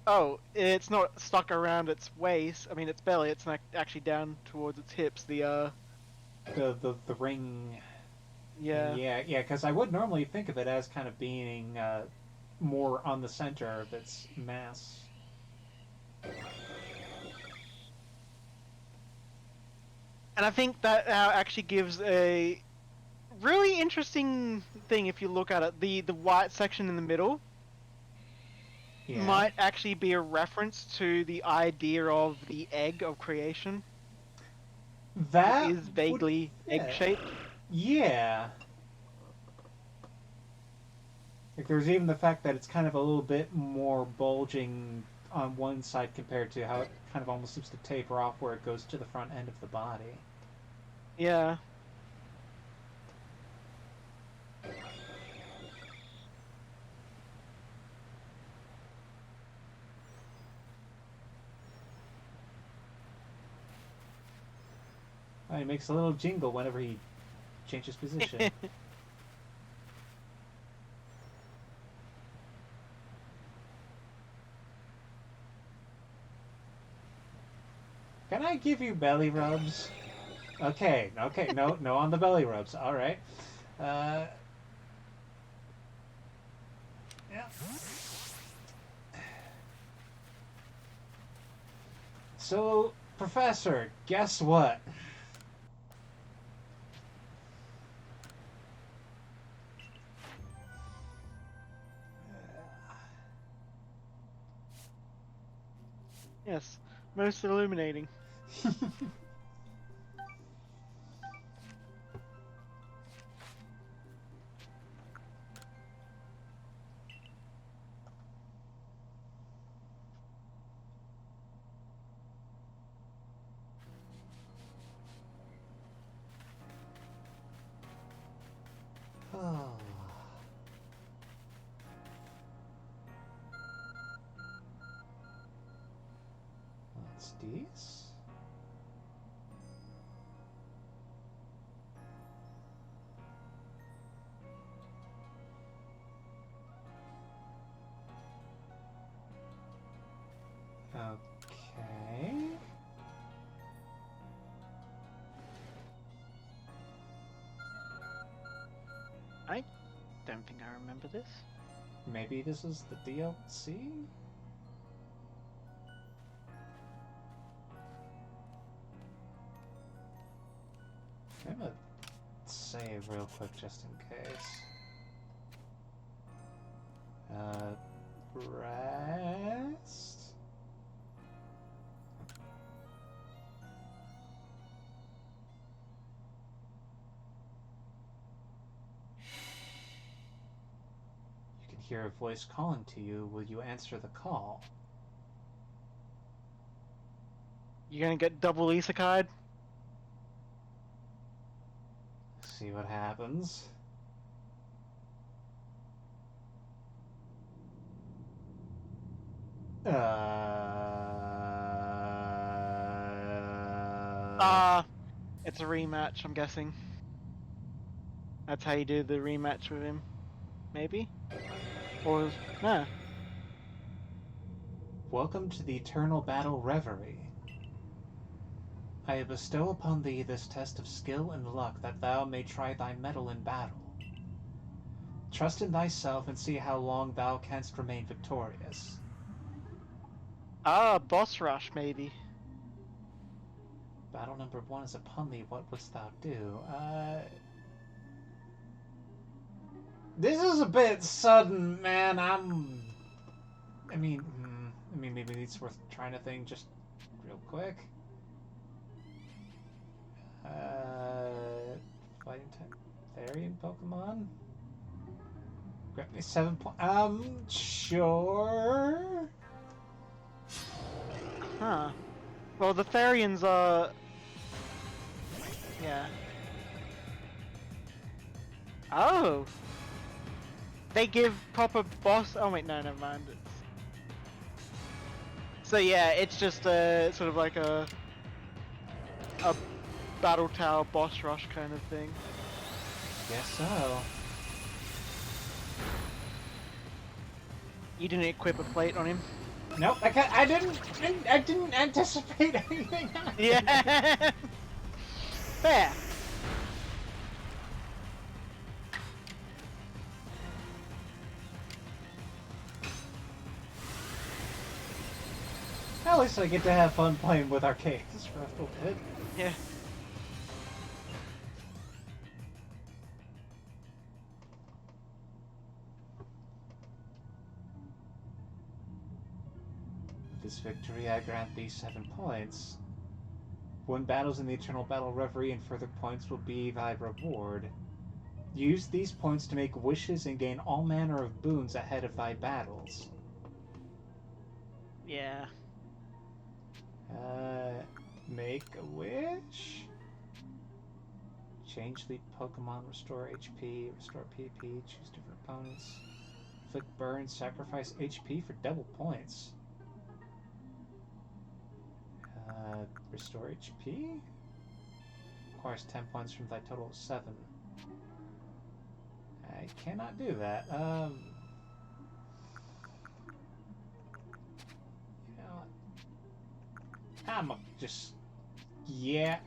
oh, it's not stuck around its waist. I mean, its belly. It's not actually down towards its hips. The ring. Yeah. Yeah, because I would normally think of it as kind of being more on the center of its mass. And I think that actually gives a really interesting thing if you look at it. The white section in the middle might actually be a reference to the idea of the egg of creation. That is vaguely egg-shaped. Yeah. Like, there's even the fact that it's kind of a little bit more bulging on one side compared to how it kind of almost seems to taper off where it goes to the front end of the body. Yeah. He makes a little jingle whenever he changes position. Can I give you belly rubs? Okay, no on the belly rubs. All right. Yeah. So, Professor, guess what? Yes, most illuminating. Oh. What's this? Okay. I don't think I remember this. Maybe this is the DLC? I'm gonna save real quick just in case. Rest. You can hear a voice calling to you. Will you answer the call? You're gonna get double isekai'd? See what happens. It's a rematch, I'm guessing. That's how you do the rematch with him. Maybe? Or, no. Welcome to the Eternal Battle Reverie. I bestow upon thee this test of skill and luck that thou may try thy mettle in battle. Trust in thyself and see how long thou canst remain victorious. Boss rush, maybe. Battle number 1 is upon thee. What wouldst thou do? This is a bit sudden, man. I mean, maybe it's worth trying a thing just real quick. Fighting type Therian Pokemon. Grab me 7 points. Sure. Huh. Well, the Therians are... Yeah. Oh! They give proper boss... Oh wait, no, never mind. So yeah, it's just sort of like a battle tower boss rush kind of thing. Guess so. You didn't equip a plate on him? Nope, I didn't anticipate anything. Yeah! Fair! At least I get to have fun playing with Arceus for a little bit. Yeah. With this victory, I grant thee 7 points. Win battles in the Eternal Battle Reverie and further points will be thy reward. Use these points to make wishes and gain all manner of boons ahead of thy battles. Yeah. Make a wish? Change the Pokemon, restore HP, restore PP, choose different opponents. Inflict burn, sacrifice HP for double points. Restore HP? Requires 10 points from thy total of 7. I cannot do that. You know, I'm just... Yeah,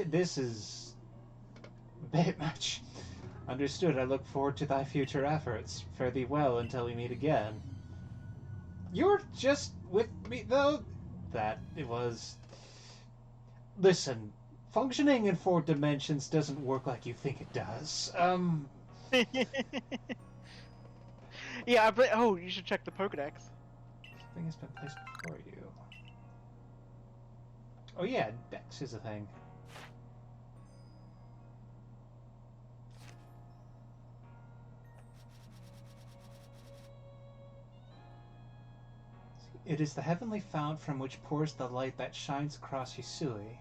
this is a bit much. Understood. I look forward to thy future efforts. Fare thee well until we meet again. You're just with me, though? That it was... Listen, functioning in 4 dimensions doesn't work like you think it does. Yeah, but oh, you should check the Pokedex. Thing has been placed before you. Oh yeah, Dex is a thing. It is the heavenly fount from which pours the light that shines across Hisui.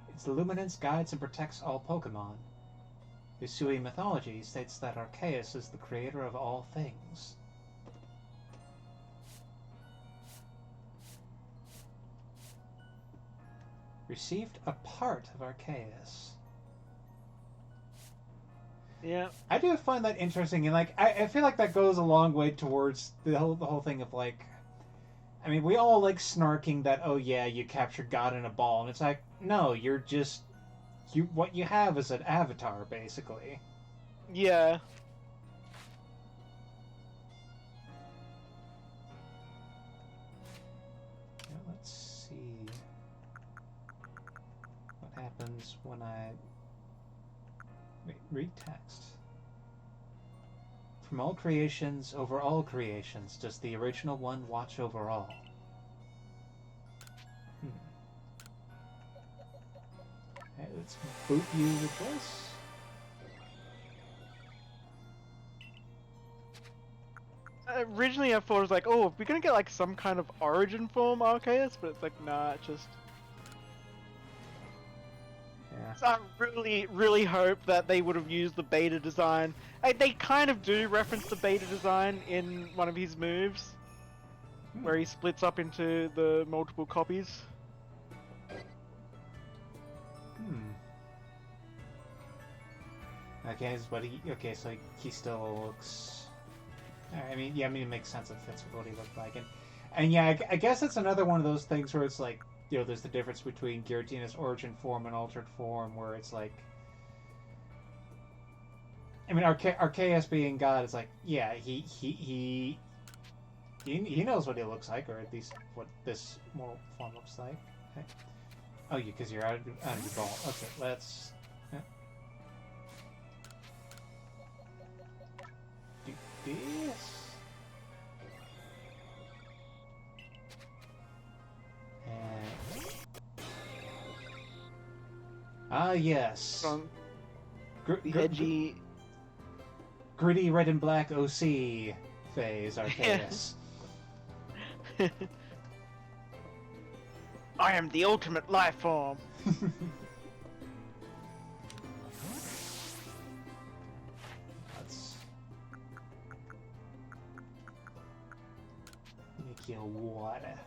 Its luminance guides and protects all Pokemon. Hisui mythology states that Arceus is the creator of all things. Received a part of Arceus. Yeah. I do find that interesting, and like I feel like that goes a long way towards the whole thing of like, I mean, we all like snarking that, oh yeah, you captured God in a ball, and it's like, no, you're just what you have is an avatar basically. Yeah. Now, let's see what happens when I read text. From all creations, over all creations, does the original one watch over all. Okay, let's boot you with this. Originally, I thought it was like, oh, we're gonna get like some kind of origin form Arceus, but it's like, nah, it's just. Yeah. So I really hope that they would have used the beta design. They kind of do reference the beta design in one of his moves, where he splits up into the multiple copies. Okay, so he still looks. I mean, yeah, it makes sense. It fits with what he looked like, and yeah, I guess it's another one of those things where it's like, you know, there's the difference between Giratina's origin form and altered form, where it's like, I mean, Arceus being God is like, yeah, he knows what he looks like, or at least what this mortal form looks like. Okay. Oh, because you're out of your ball. Okay, let's. Do this. Ah, yes. From the edgy, gritty red and black OC phase, Arceus. I am the ultimate life form. Let's make you water.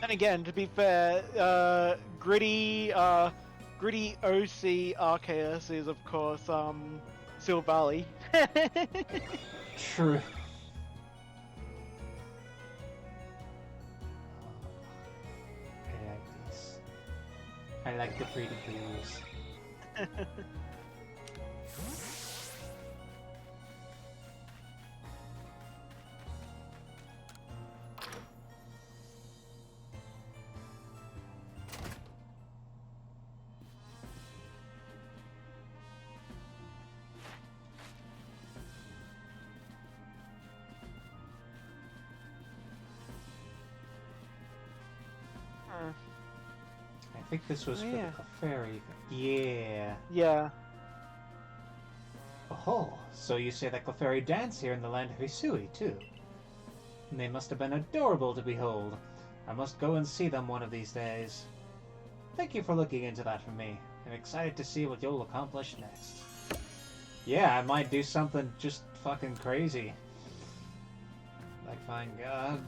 And again, to be fair, gritty OC Arceus is of course Silvally. True. I like this. I like the pretty blues. I think this was for the Clefairy. Yeah. Yeah. Oh, so you say that Clefairy dance here in the land of Hisui, too. And they must have been adorable to behold. I must go and see them one of these days. Thank you for looking into that for me. I'm excited to see what you'll accomplish next. Yeah, I might do something just fucking crazy. Like find God.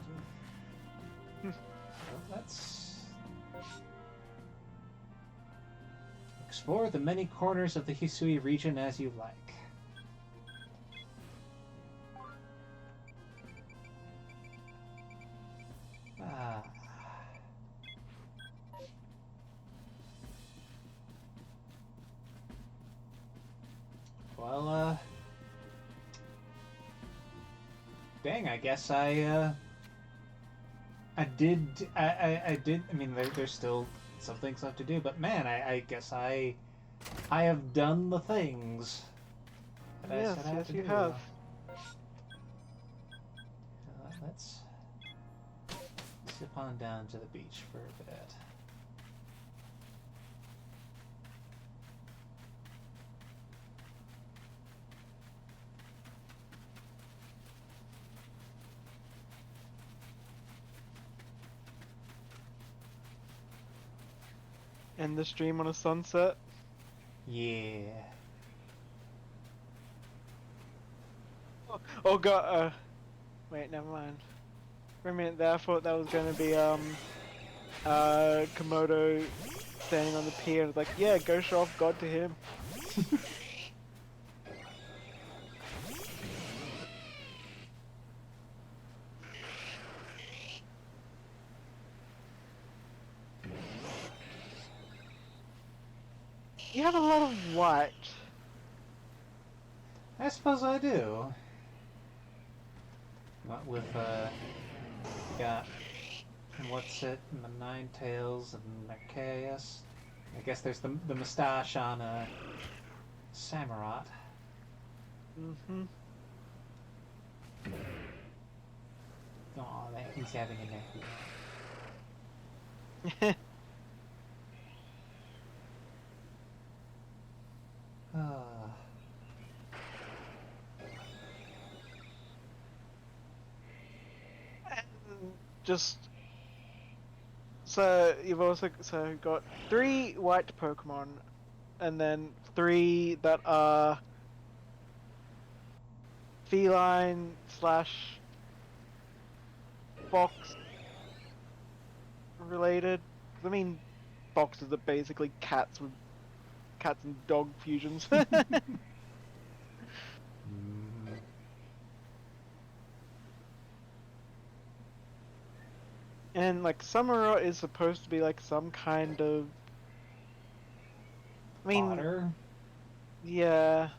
Well, let's... explore the many corners of the Hisui region as you like. dang, I guess I did. I did. I mean, there's still some things left to do, but man, I guess I have done the things that I Yes, set out yes, to you do. have. Let's zip on down to the beach for a bit. End the stream on a sunset. Yeah. Oh god, wait, never mind. For a minute there, I thought that was gonna be, Komodo standing on the pier and it's like, yeah, go show off God to him. You have a lot of white. I suppose I do. What with got what's it? The Nine Tails and Arceus. I guess there's the mustache on Samurott. Mm-hmm. Oh, he's having a nephew. Ah. Just so you've also got 3 white Pokemon, and then 3 that are feline slash fox related. I mean, foxes are basically cats with cats and dog fusions. Mm. And like Samurott is supposed to be like some kind of, I mean, Otter. yeah.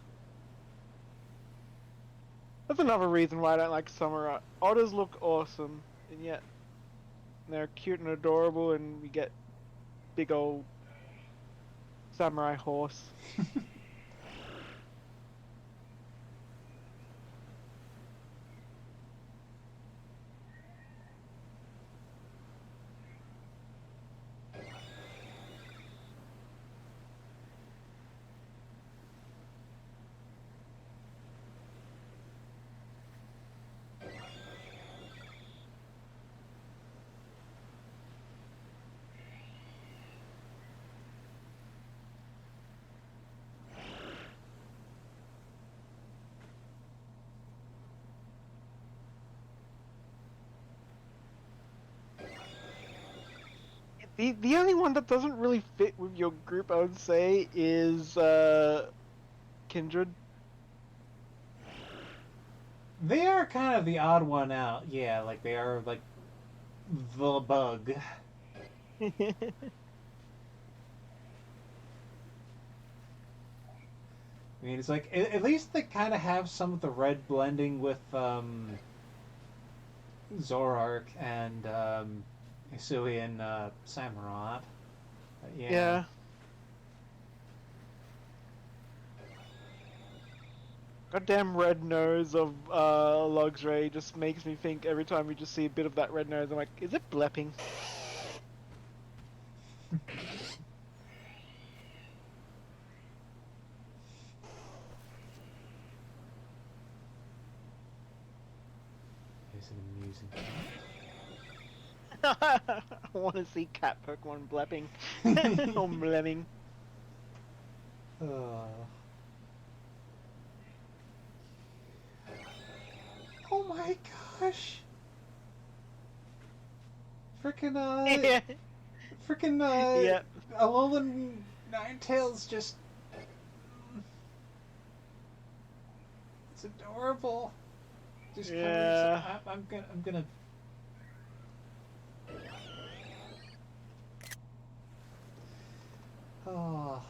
That's another reason why I don't like Samurott. Otters look awesome, and yet they're cute and adorable, and we get big old samurai horse. The only one that doesn't really fit with your group, I would say, is Kindred. They are kind of the odd one out. Yeah, like they are like the bug. I mean, it's like at least they kind of have some of the red blending with Zorark and Hisui and Samurott. But yeah. Yeah. Goddamn red nose of Luxray just makes me think every time we just see a bit of that red nose, I'm like, is it blepping? It's an amusing. I want to see cat Pokemon blepping. Or blemming. Oh my gosh! Frickin' Yeah. frickin' Yeah. Alolan Ninetales just. It's adorable. Just Yeah. I'm gonna. Oh.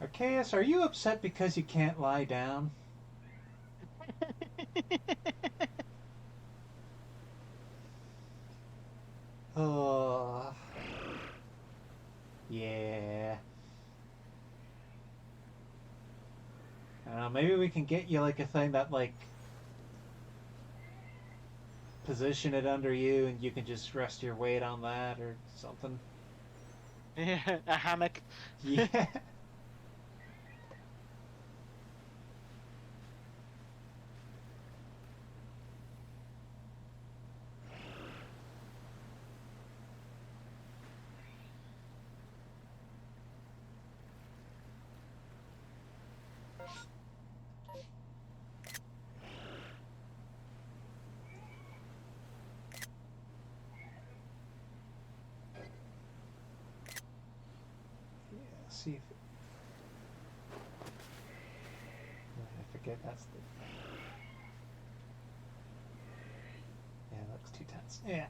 Arceus, are you upset because you can't lie down? Oh. Yeah. I don't know, maybe we can get you like a thing that like position it under you and you can just rest your weight on that or something. Yeah, a hammock. Yeah. See if I forget that's the that looks too tense. Yeah.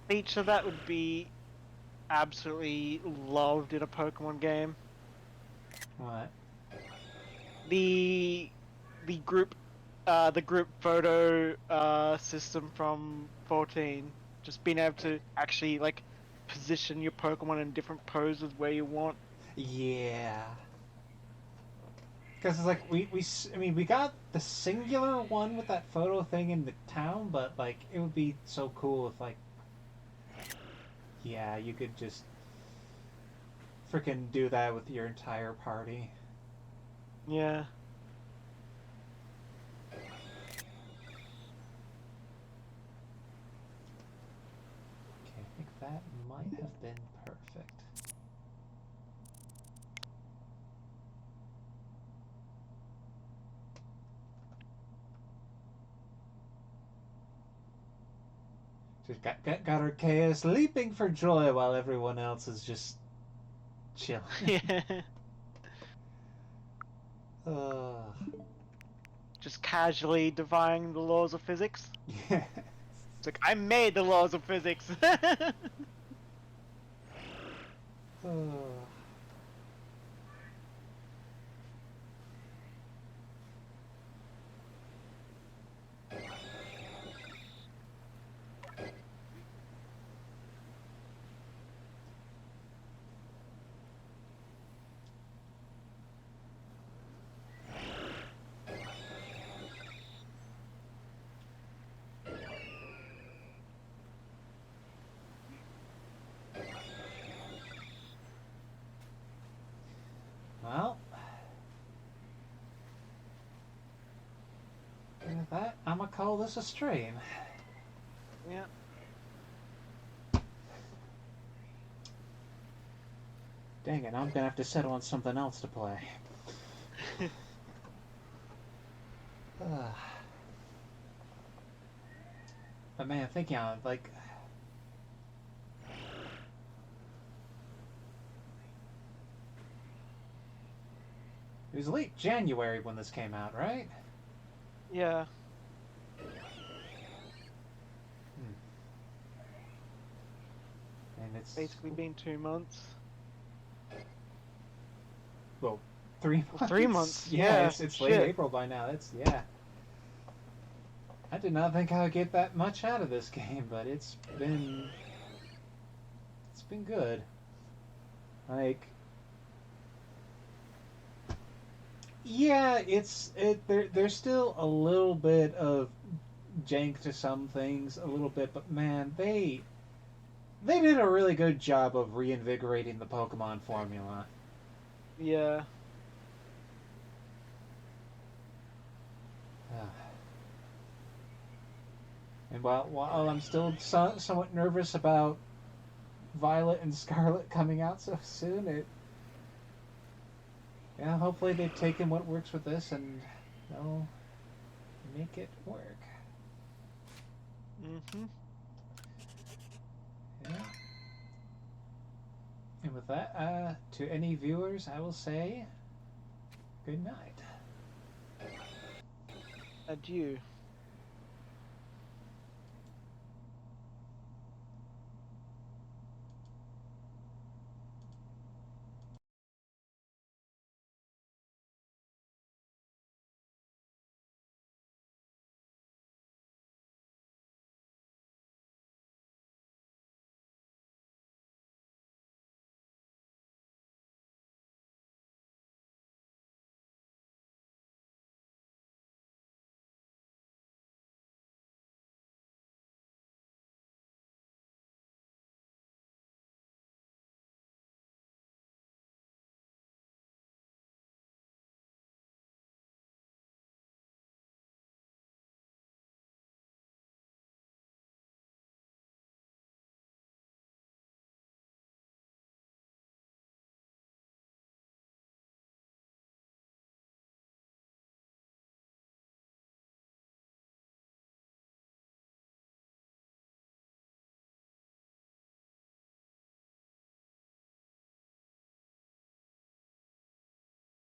Feature that would be absolutely loved in a Pokemon game. What? The the group photo system from 14. Just being able to actually like position your Pokemon in different poses where you want. Yeah. Because it's like I mean we got the singular one with that photo thing in the town, but like it would be so cool if like yeah you could just freaking do that with your entire party. Yeah. Okay, I think that might have been perfect. Just got Arceus leaping for joy while everyone else is just chilling. Yeah. uh, Just casually defying the laws of physics. yeah. It's like I made the laws of physics. Uh, well, with that, I'm gonna call this a stream. Yeah. Dang it, I'm gonna have to settle on something else to play. But man, thinking on it, like, it was late January when this came out, right? Yeah. And it's Basically been 2 months. well, 3 months. 3 months. Yeah, Yeah. it's late Shit. April by now. That's yeah. I did not think I would get that much out of this game, but it's been good. Like, yeah, there's still a little bit of jank to some things, a little bit, but man, they did a really good job of reinvigorating the Pokemon formula. Yeah. And while I'm still somewhat nervous about Violet and Scarlet coming out so soon, yeah, hopefully they've taken what works with this and they'll make it work. Mhm. Yeah. And with that, to any viewers, I will say good night. Adieu.